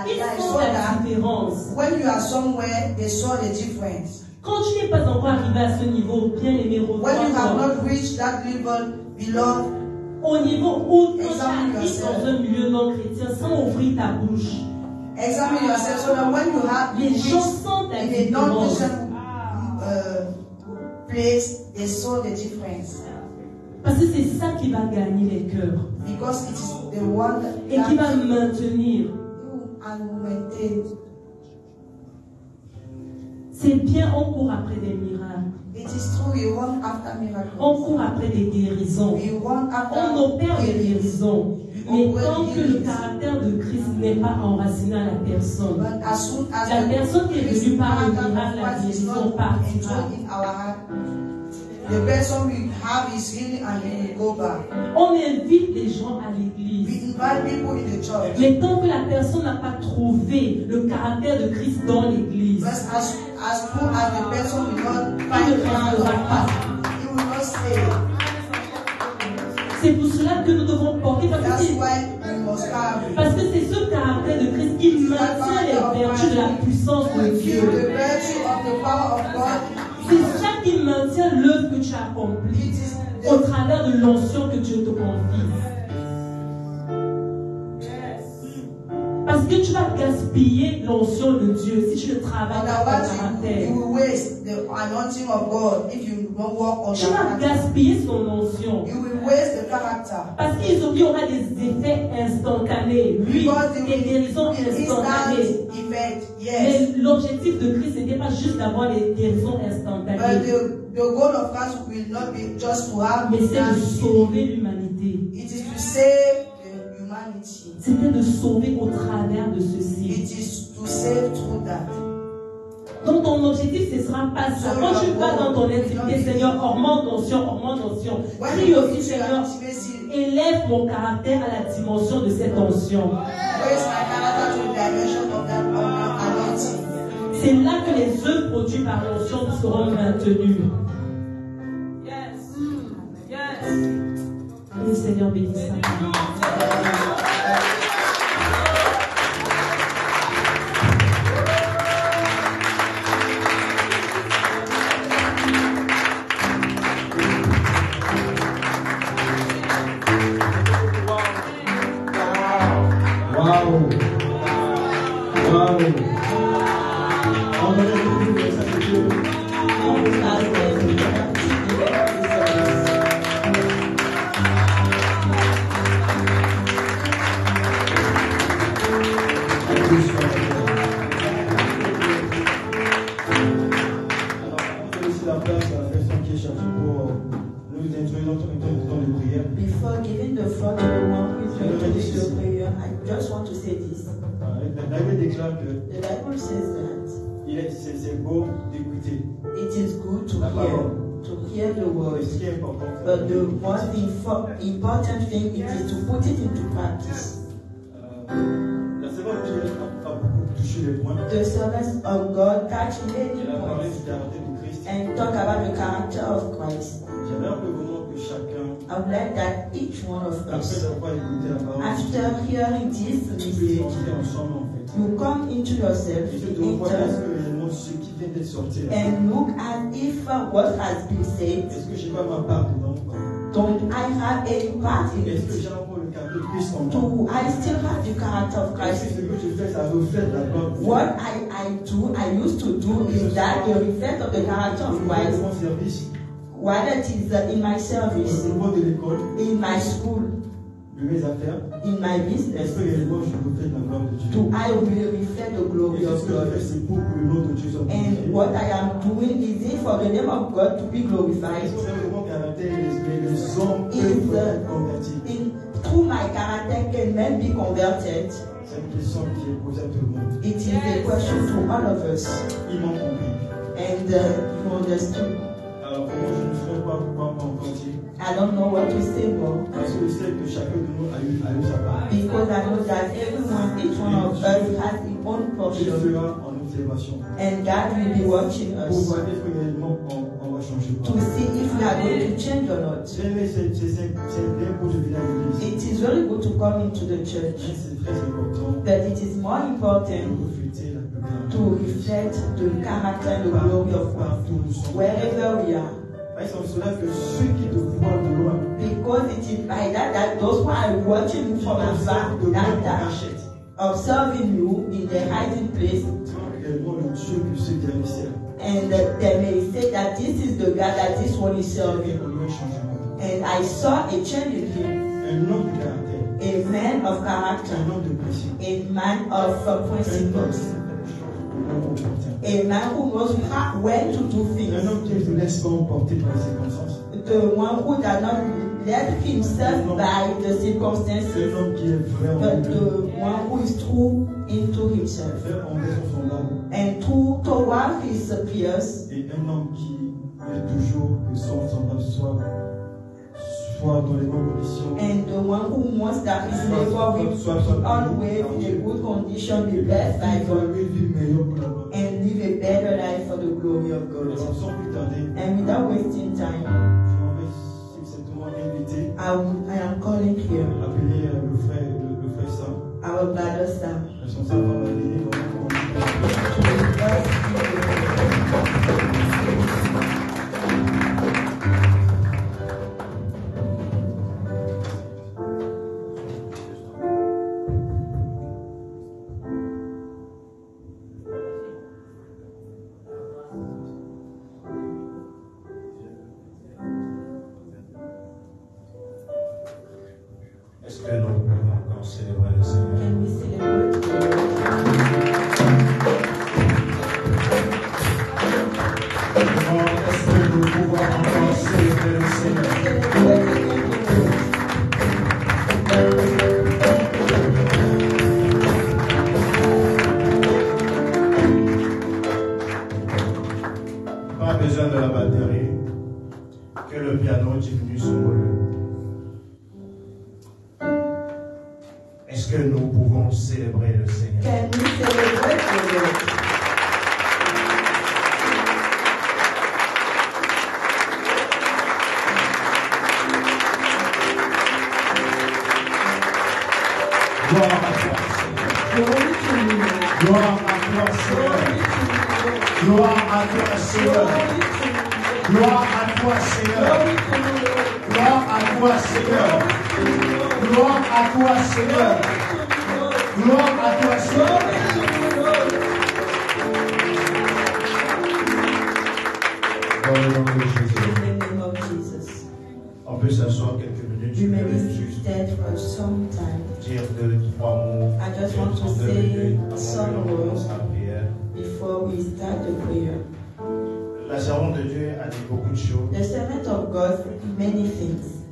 ils life font so la that différence. when you are somewhere, they saw the difference. Quand tu n'es pas encore arrivé à ce niveau, bien aimé, When you have revois-toi. not reached that level, beloved, Au niveau où quand tu Examine arrives yourself. dans un milieu non chrétien sans ouvrir ta bouche, examine yourself so that when you have les gens reached sentent la in a différence. non-Christian place, they saw the difference. Parce que c'est ça qui va gagner les cœurs Because it is the one et qui va that maintenir. you and maintain. C'est bien, on court après des miracles, It is true, we run after miracles. on court après des guérisons, We run after on opère des healings. guérisons. Mais tant que le caractère de Christ n'est pas enraciné à la personne, But as soon as la personne qui est venue par le character miracle, of la Christ is guérison not partira. enthroned in our heart, the person will have his healing and he will go back. On invite les gens à We l'église. invite people in the church. Mais tant que la personne n'a pas trouvé le caractère de Christ dans l'église, But as true as the person will not il find ne the hand of restera pas. God, he will not stay. C'est pour cela que nous devons porter, That's parce que why we must carry. Parce que c'est ce caractère de Christ qui maintient les vertus de la puissance de Feel Dieu. the virtue of the power of God. C'est ça qui maintient l'œuvre que tu as accomplie It is au the travers de l'onction que Dieu te confie. Parce que tu vas gaspiller l'onction de Dieu si tu ne travailles pas ton otherwise caractère. you will waste the anointing of God if you don't work on Tu your vas character. gaspiller son onction. You will waste the character. Parce qu'il y aura des effets instantanés. Oui, Because des guérisons the instantanées. instant effect, yes. Mais l'objectif de Christ, ce n'était pas juste d'avoir les guérisons But instantanées. the goal of Christ will not be just to have Mais c'est de instant sauver l'humanité. It is to save the humanity. C'était de sauver au travers de ceci. It is to save through that. Donc ton objectif, ce ne sera pas ça. Quand tu vas dans ton intimité, Seigneur, augmente l'onction, augmente l'onction. When Prie you go aussi, into your Seigneur, intimacy, élève mon caractère à la dimension de cette onction. raise my character to the dimension of that anointing. C'est là que les œuvres produites par l'onction seront maintenues. Que le Seigneur bénisse ça. Waouh! Waouh! On va le ça c'est Dieu. la personne qui est chargée pour nous introduire dans le temps de prière. Before giving the floor to the one who is going to lead the prayer, I just want to say this. La Bible déclare que The Bible says that c'est beau d'écouter. it is good to La parole. hear the Mais words. ce qui est important, But the most important thing it is to put it into practice. La servante a beaucoup touché les points. The servants of God touch many Elle a parlé points du caractère du Christ. and talk about the character of Christ. J'aimerais un peu vraiment que chacun, I would like that each one of après us, avoir écouté la parole, after hearing this puisse message, entrer ensemble en fait. you come into yourself, Et je dois voir est-ce enter, que réellement ce qui vient d'être sorti là, and look at if what has been said, est-ce que j'ai pas ma part dedans ou pas? don't I have any part in Est-ce que it? j'ai encore le caractère de Christ en moi? Do I still have the character of Est-ce Christ? que ce que je fais, ça reflète la gloire de Dieu? What I used to do is that the reflect of the character of Au Christ, mon service, whether it is in my service, au niveau de l'école, in my school, de mes affaires, in my est-ce business, que réellement je reflète la gloire de Dieu? do I really reflect the glory Et of ce que je God? fais, c'est pour que le nom de Dieu soit glorifié. And what I am doing is it for the name of God to be glorified. Est-ce que c'est mon caractère les hommes Is peuvent être convertis? through my character can men be converted? C'est une question qui est posée à tout le monde. It is a question to all of us. Ils m'ont compris. And you understood. Alors comment je ne ferai pas encore dire? I don't know what to say more. Parce que je sais que chacun de nous a eu sa part. Because I know that each one of us has his own Dieu portion. fera en observation. And God will be watching Pour us voir est-ce que réellement on va changer ou to pas. see if we are going to change or not. C'est bien pour je viens à l'église. It is really good to come into the church, Mais c'est très important but it is more de important refléter la gloire. to reflect the character and the glory of God wherever we are. C'est en cela que ceux qui te voient de loin, Because it is by that those who are watching you from afar, de loin en that cachette, observing you in the hiding place, réellement le Dieu que ceux qui avaient servi. and they may say that this is the God that this one is Et serving. on lui a changé. And I saw a change in him, Un homme de caractère, a man of character, un homme de principe, a man of un homme qui principles, sait faire les choses au bon moment. a man who knows when to do Un things, homme qui ne se laisse pas emporter par les circonstances. the one who does not let himself by the circumstances, Un homme qui est vrai en but lui. the one who is true into himself. Vrai envers son semblable. And toward his peers, Et un homme qui veut toujours que son semblable soit dans les bonnes conditions. and the one who wants that his neighbor will be always in a good condition, be blessed by Il va God, lui vivre meilleur pour la gloire. and live a better life for the glory of God. Alors, sans plus tarder, And without wasting time, je m'en vais succinctement inviter, I am calling here appeler le frère Sam, our brother Sam responsable de la Bénin, vraiment to lead us in Est-ce que nous pouvons encore célébrer le Seigneur? Can we celebrate the Lord? Comment est-ce que nous pouvons encore célébrer le Seigneur? Celebrating the Lord. Pas besoin de la batterie, que le piano diminue son volume. Est-ce que nous pouvons célébrer le Seigneur? Can we celebrate the Lord? Gloire à toi, Seigneur. Glory to you, Lord. Gloire à toi, Seigneur. Glory to Gloire à toi, Seigneur. Gloire à toi, Seigneur. Gloire à toi, Seigneur. Gloire à toi, Seigneur. Dans le nom de Jésus. In the name of Jesus. On peut s'asseoir quelques minutes. You Je may vais be juste seated for some time dire 2-3 mots. I just want to en 2 say minutes avant some que l'on commence words. la prière. before we start the prayer. La servante de Dieu a dit beaucoup de choses. The servant of God said many things,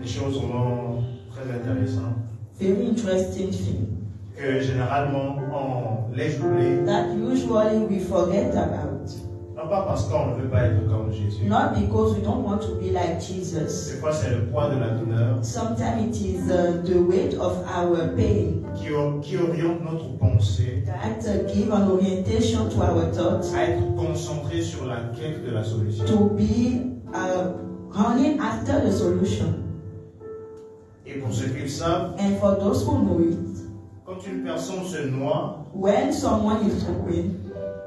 Des choses vraiment très intéressantes. very interesting things Que généralement on laisse oublier. that usually we forget about. Non pas parce qu'on ne veut pas être comme Jésus. Not because we don't want to be like Jesus. Des fois c'est le poids de la douleur Sometimes it is the weight of our pain qui oriente notre pensée that give an orientation to our thoughts à être concentré sur la quête de la solution. to be running after the solution. Et pour ceux qui le savent, And for those who know it, quand une personne se noie, when someone is broken,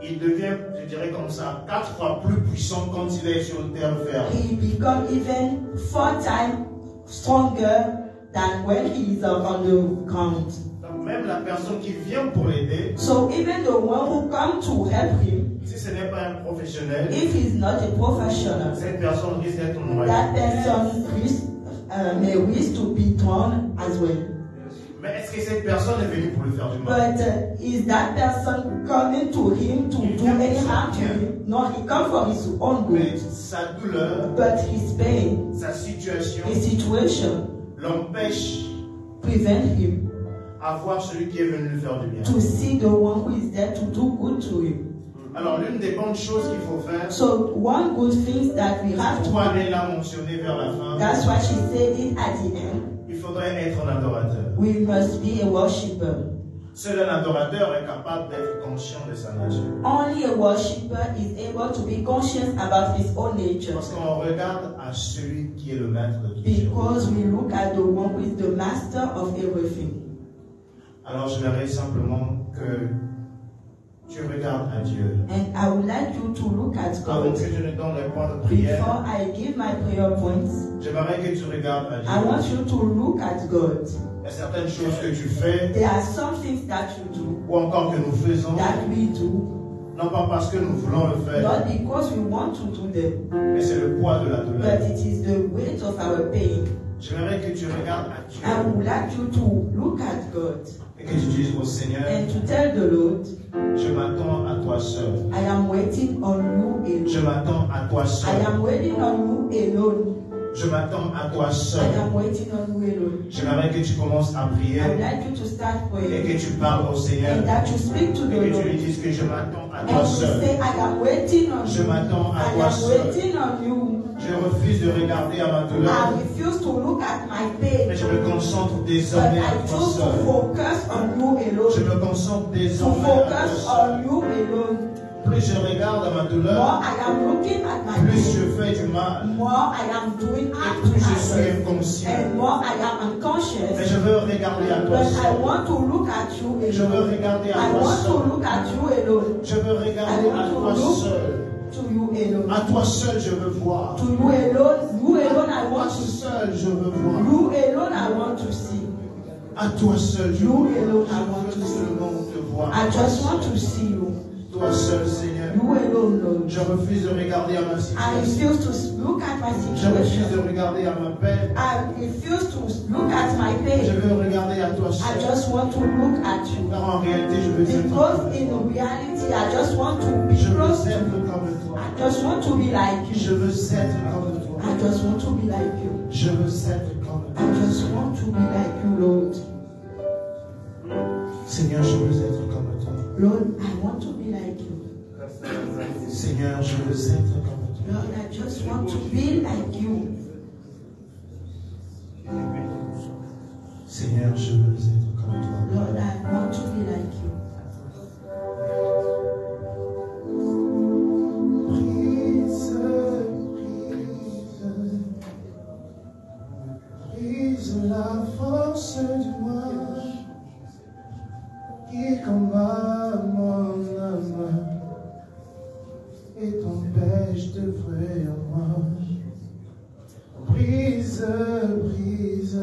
il devient, je dirais comme ça, 4 fois plus puissant quand il est sur le terre ferme. he becomes even 4 times stronger than when he is on the ground. Donc même la personne qui vient pour l'aider, So even the one who comes to help him, si ce n'est pas un professionnel, if he's not a professional, cette personne risque d'être noyée. that person may risk to be thrown as well. Mais est-ce que cette personne est venue pour lui faire du mal? But is that person coming to him to do any harm to him? No, he comes for his own Mais good. sa douleur, But his pain, sa situation his situation, l'empêche prevent him à voir celui qui est venu lui faire du bien. to see the one who is there to do good to him. Alors l'une des bonnes choses qu'il faut faire, So one good thing that we have to pourquoi elle l'a mentionné vers la fin, that's why she said it at the end. il faudrait être un adorateur. We must be a worshipper. Seul un adorateur est capable d'être conscient de sa nature. Only a worshipper is able to be conscious about his own nature. Parce qu'on regarde à celui qui est le maître de tout. Because we look at the one who is the master of everything. Alors j'aimerais simplement que tu regardes à Dieu. And I would like you to look at Avant God. que je ne donne les points de prière, Before I give my prayer points, j'aimerais que tu regardes à I Dieu. want you to look at God. Il y a certaines choses que tu fais, There are some things that you do, ou encore que nous faisons, that we do, non pas parce que nous voulons le faire, not because we want to do them, mais c'est le poids de la but douleur. it is the weight of our pain. J'aimerais que tu regardes à I Dieu would like you to look at God et que tu dises au Seigneur, and to tell the Lord, je m'attends à toi seul. I am waiting on you Je alone. m'attends à toi I seul. am waiting on you alone. Je m'attends à toi I seul. am waiting on you alone. J'aimerais que tu commences à prier I would like you to start et praying que tu parles au Seigneur and that you speak to et the que tu Lord. lui dises que je m'attends à toi And you seul. say, I am waiting on Je you. m'attends à I toi am seul. waiting on you. Je refuse de regarder à ma douleur, I refuse to look at my pain, mais je me concentre but désormais à I toi choose to seul. focus on you Je alone. me concentre To désormais à toi focus seul. on you alone. Plus je regarde à ma More douleur, I am looking at my plus pain, je fais du mal more I am doing et harm plus to je suis myself, inconscient. and more I am Mais unconscious. je veux regarder à toi But I seul. want to look at you Je veux alone. regarder à I toi want to seul. look at you alone. Je veux regarder à toi seul. To you alone. À toi seul, je veux voir. To you alone. You alone I À want toi to see. seul, je veux voir. You alone I want to see. À toi seul, je You veux alone voir. I want Je to veux see. seulement te voir. I just want to see you. Toi seul, Seigneur. You alone, Lord. Je refuse de regarder à ma I situation. refuse to look at my Je refuse de situation. regarder à ma peine. I refuse to look at my Je pain. veux regarder à toi I seul. just want to look at you. Car en réalité, je veux être Because comme in toi. reality, I just want to be Je veux close to être you. comme toi. I just want to be like Je you. veux être comme toi. I just want to be like you. Je veux être comme I toi. just want to be like you, Lord. Seigneur, je veux être comme toi. Lord, I want to be like you. Seigneur, je veux être comme toi. Lord, I just want to be like you. Seigneur, je veux être comme toi. Lord, I want to be like you. Brise la force du mal qui combat mon âme et t'empêche de vraiment. Brise, brise,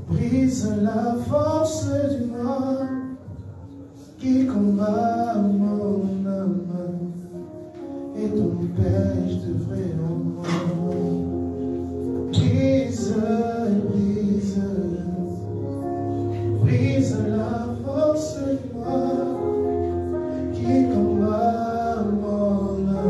brise la force du mal qui combat mon âme et t'empêche de vraiment. Brise, brise, brise la force du mal qui combat mon âme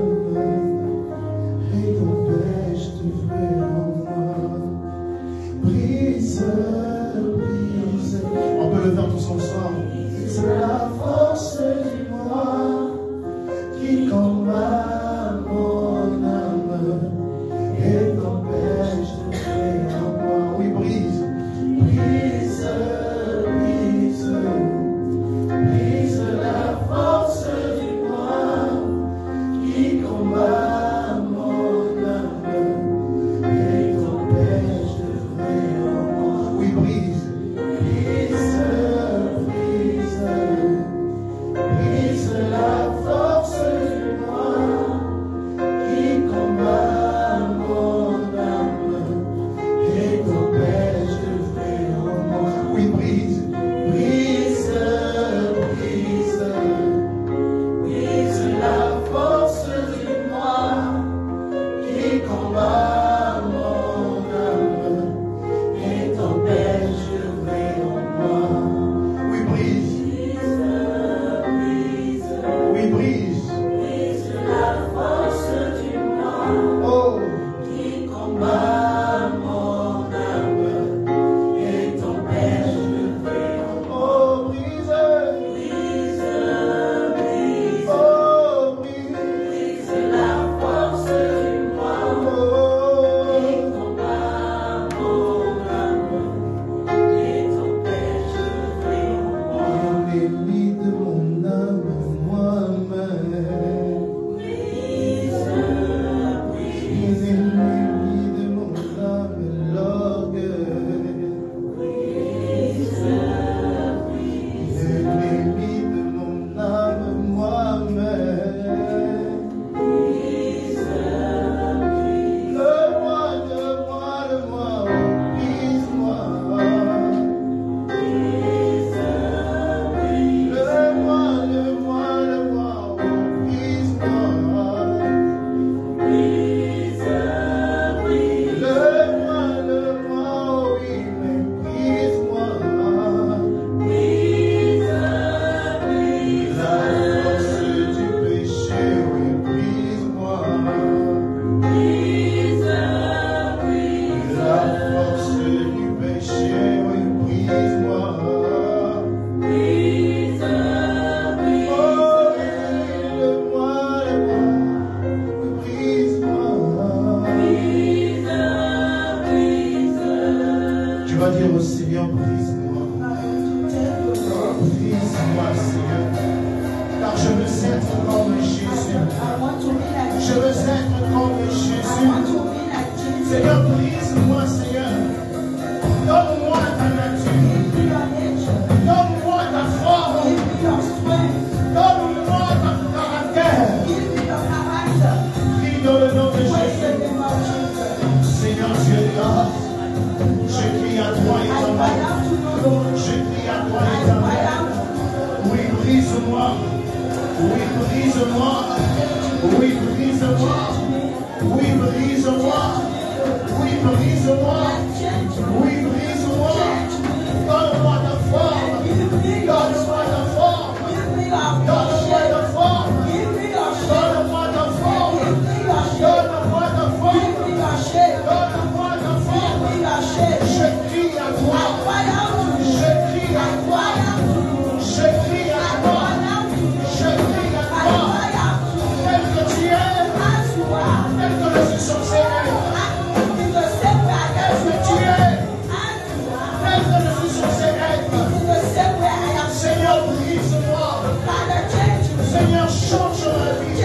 brise-moi. Oui, brise-moi. Oui, brise-moi. Oui, brise-moi. Oui, brise-moi. Donne-moi ta forme. Donne-moi ta forme. Donne-moi ta forme. Donne-moi ta forme. Donne-moi ta forme. Donne-moi ta forme. Je crie à toi. Je crie à toi. Je crie à toi. Je crie à toi. Tel que tu es. Tel que je suis censé être. Tel que tu es. Tel que je suis censé être. Seigneur, brise-moi. Seigneur, change ma vie.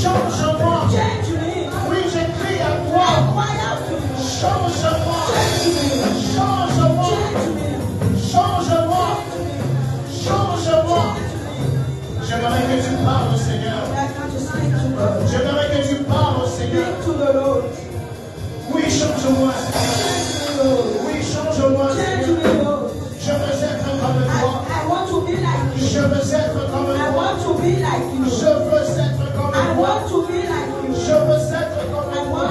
Change-moi. Oui, je crie à toi. Change-moi. Change-moi. Change-moi. Change-moi. J'aimerais que tu parles au Seigneur. J'aimerais que tu parles au Seigneur. Oui, change-moi. Oui, change-moi. Je veux être comme toi. Je veux être comme toi. Je veux être comme toi. Je veux être comme toi.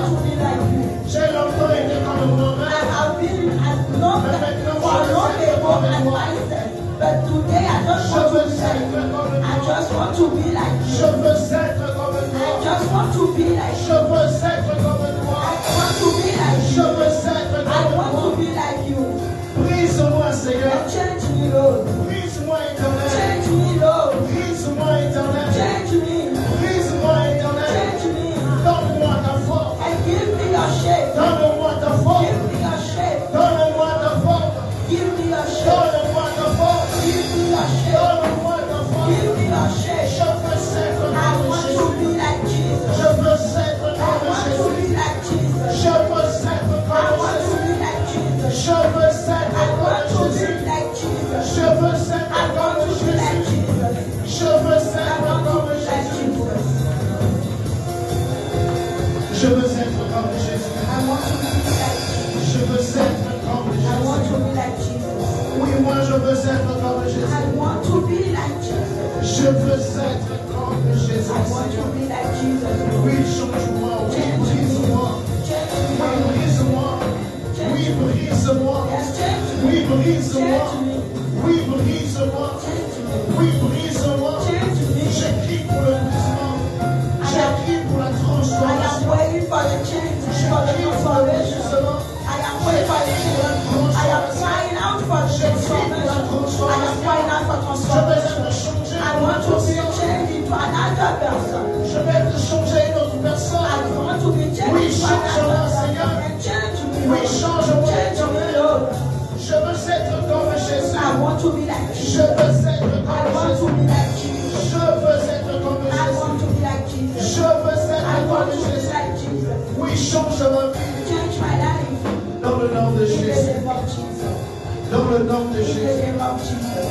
J'ai longtemps été comme moi-même. But today I just want to say, I just want to be like you. Je veux être comme I toi. just want to be like Je you. veux être comme toi. I want to be like Je you. veux être I comme want to toi. be like you. Brise-moi, Seigneur. Change me, Lord. Brise-moi, éternel. Change me, Lord. Brise-moi, éternel. Change me. Brise-moi, éternel. Change me. Donne-moi ta force. And give me your shape. Donne-moi ta force. Give me your shape. Donne-moi ta force. Give me your shape. Donne-moi ta force. Give me your shape. Donne-moi ta force. Give me your shape. Je veux être I comme want to Jésus. be like Jesus. Je veux être I comme want to Jésus. be like Jesus. Je veux être I comme want to Jésus. be like Jesus. Je veux être I want to comme be Jésus. like Jesus. Je veux être I want comme to be like Jésus. Jesus. Je veux I être want to comme be like Jésus. Jesus. Je veux être comme Jésus. I want to be like Jesus. Je veux être comme I want Jésus. to be like Jesus. Oui, moi je veux être comme Jésus. I want to be like Jesus. Je veux être comme Jésus. I want to be like Jesus. Oui, change-moi. Oui, brise-moi. Change Oui, me. brise-moi. Oui, brise-moi. Yes, change me. Oui, brise-moi. Change me. Oui, brise-moi. Change me. Oui, brise-moi. Change me. J'écris pour le brisement. J'écris pour la I am transformation. waiting for the change, for the J'écris pour le transformation. brisement. I am waiting for the change. I am crying out for the transformation. I am crying out for Je vais transformation. être changé. I want to be changed into another person. Je vais être changé une autre I personne. want to be changed Oui, into change-moi, another person. Seigneur. And change me, Oui, Lord. change-moi, Change me, éternel. Lord. Je veux être comme Jésus. I want to be like Je Jesus. veux être I comme want to Jésus. be like Jesus. Je veux être comme I Jésus. want to be like Jesus. Je veux I être want comme to be Jésus. like Jesus. Oui, change ma vie. Change my life. Dans le nom de In the Jésus. name of Jesus. Dans le nom de In the Jésus. name of Jesus.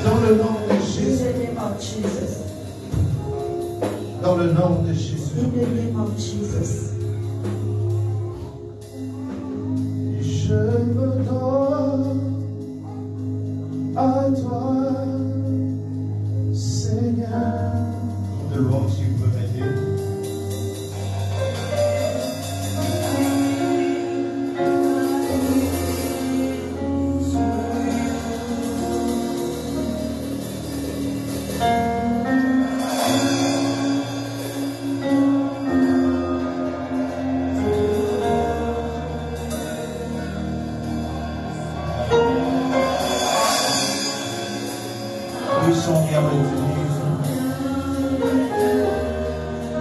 Dans le nom de In Jésus. the name of Jesus. Dans le nom de Jésus. In the name of Jesus. Je me donne à toi, Seigneur. Devant, si vous me mettez. Oui, sans rien retenir.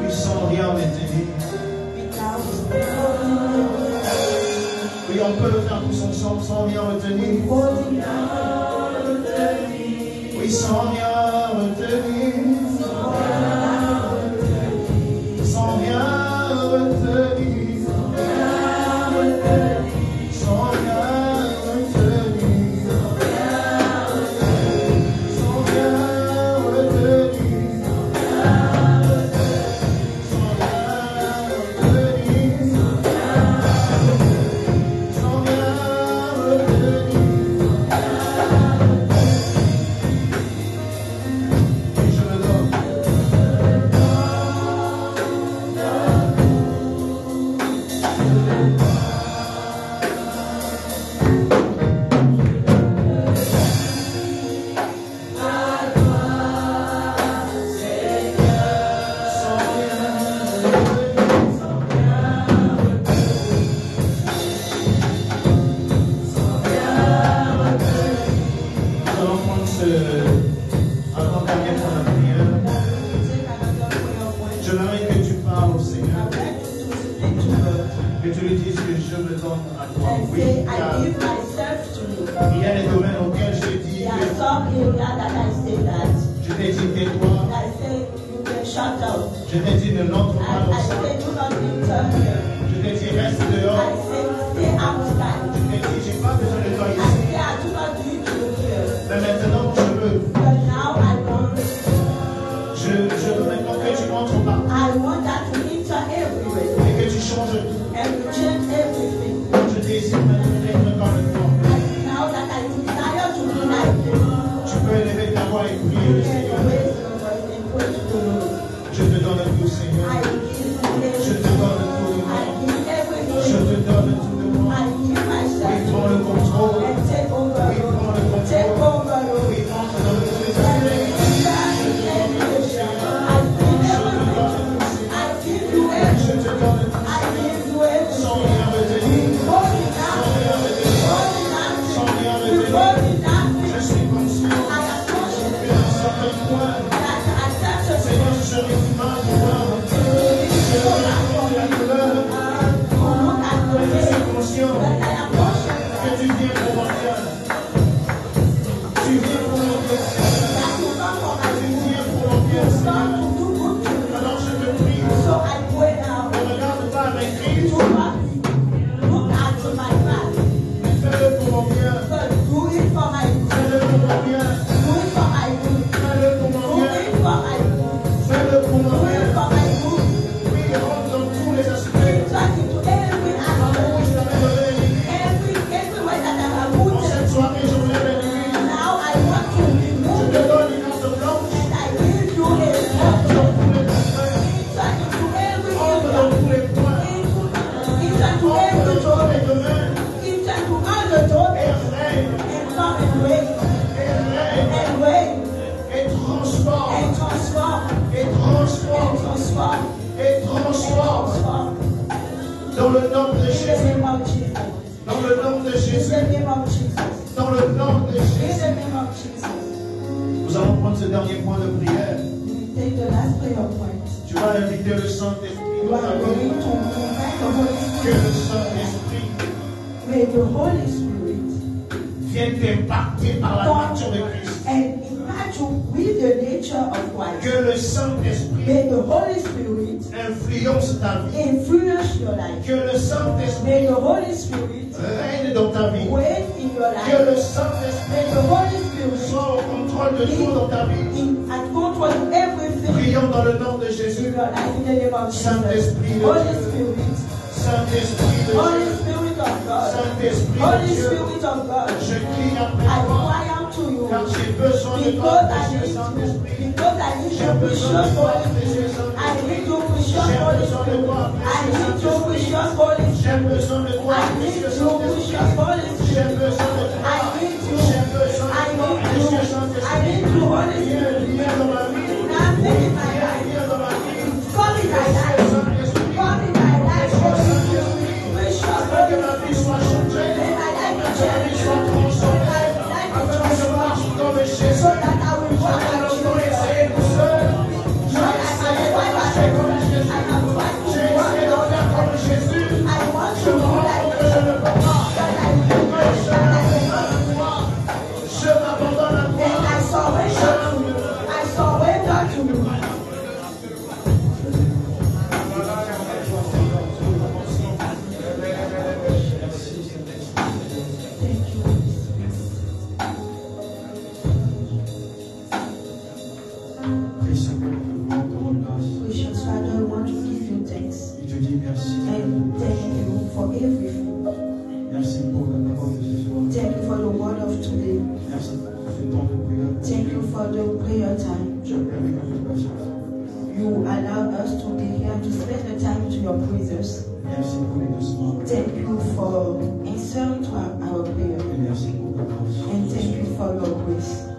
Oui, sans rien retenir. Oui, on peut le faire tous ensemble sans rien retenir. Oui, sans rien retenir. Sans rien retenir. Sans rien retenir. Sans rien retenir. Sans rien retenir. Je me Seigneur. I'm ready to speak to God. Que tu lui dises que je me donne à toi. And Oui, say, car I give myself to you. il y a des domaines auxquels je dis There are que some areas that I say that. je t'ai dit tais-toi. I say, you can shut out. Je t'ai dit ne l'entre pas And dans I ça. say, do not enter here. Je t'ai dit reste I dehors. say, stay outside. Je t'ai dit j'ai pas besoin de toi I ici. say, I do not need you here. Mais maintenant je veux. But now I want, Je veux maintenant que tu entres partout I want that to enter everywhere. et que tu changes tout. And to change everything. Je désire maintenant d'être dans le temps. And now that I desire to be like you, Tu peux élever ta voix et prier you le can Seigneur. raise your voice and pray to the Lord. Je te donne tout, Seigneur. I give Je te donne tout de moi. I give Je everything. te donne tout de moi. I give Oui, myself to prends le you. contrôle. And take over, Oui, prends le Lord. Take contrôle. over, Lord. Oui, entre dans tous les And aspects. I give you everything. Je te donne tout. I give you everything. Sans rien retenir. Hold it down. Sans rien You retenir. hold it down. Je suis conscient I am conscious que dans certains points, that I accept the Seigneur, je n'ai pas pouvoir. Je ressens la douleur. Je suis conscient que tu viens pour mon bien. Tu viens pour mon bien. Tu viens pour mon bien, Seigneur. Alors je te prie, ne regarde pas mes cris, mais fais-le pour mon bien. Fais-le pour mon bien. Fais-le pour mon bien. Fais-le pour mon bien. Oui, rentre dans tous les aspects. Je t'avais donné les limites. En cette soirée, je voulais les limites. Je te donne une carte blanche. Entre dans tous les aspects. Entre dans tous les points. Entre dans tous les domaines. Et règne. Et transforme. Et transforme. Et transforme. Dans le nom de Jésus. Dans le nom de Jésus. Dans le nom de Jésus. Nous allons prendre ce dernier point de prière. Take the last prayer point. Tu vas inviter le Saint-Esprit You dans are ta going vie. to invite the Holy Que le Spirit. Saint-Esprit May the Holy Spirit vienne t'impacter par la nature de Christ. and impact you with the nature of Christ. Que le Saint-Esprit May the Holy Spirit influence ta vie. influence your life. Que le Saint-Esprit May the Holy Spirit règne dans ta vie. reign in your Que life. le Saint-Esprit May the Holy Spirit soit au contrôle de tout dans ta vie. and control everything Prions dans le nom de in Jésus. your life in the name of Saint-Esprit Jesus. de Holy Dieu. Spirit, Saint-Esprit de Holy Dieu. Spirit of God, Saint-Esprit Holy de Dieu. Spirit of God, Je crie I après toi. cry out to you. Car j'ai besoin de toi, Because I précieux need Saint-Esprit. you, because I need J'ai your besoin precious de toi, Holy précieux Spirit. I Saint-Esprit. need your precious J'ai Holy besoin de Spirit. toi, I précieux need your Saint-Esprit. precious Holy J'ai Spirit. besoin de toi, I need précieux your Saint-Esprit. precious Holy J'ai Spirit. besoin de toi. I need you. J'ai besoin I de toi, need précieux you. I Saint-Esprit. need you, Holy Spirit. Viens dans ma vie. Nothing in my life. Viens dans ma vie. Come in my life. Saint-Esprit. Come in my life, Holy Spirit. Precious Que Holy ma vie soit changée. Spirit. May my life be Que ma vie changed. soit transformée. May my life be Afin que je transformed. marche comme So Jésus. that I will walk Je like ne peux Jesus. essayer tout seul. So that my wife and comme Jésus. I am trying to J'ai walk essayé de faire comme Jésus. I want Je to me be rends like compte que je ne peux pas. that I will Je m'abandonne à toi. Je m'abandonne à toi. and I surrender to you. I surrender to you. Thank you. Precious Father, I want to give you thanks Je te dis merci. and thank you for everything. Merci pour la parole de ce soir. Thank you for the word of today. Merci pour ce temps de prière. Thank you for the prayer time. Je permets que je passe. You allow us to be here to spend the time to your presence. Merci pour les doucements. Thank you for answering to our prayer. Et merci pour ta grâce. And thank you for your grace.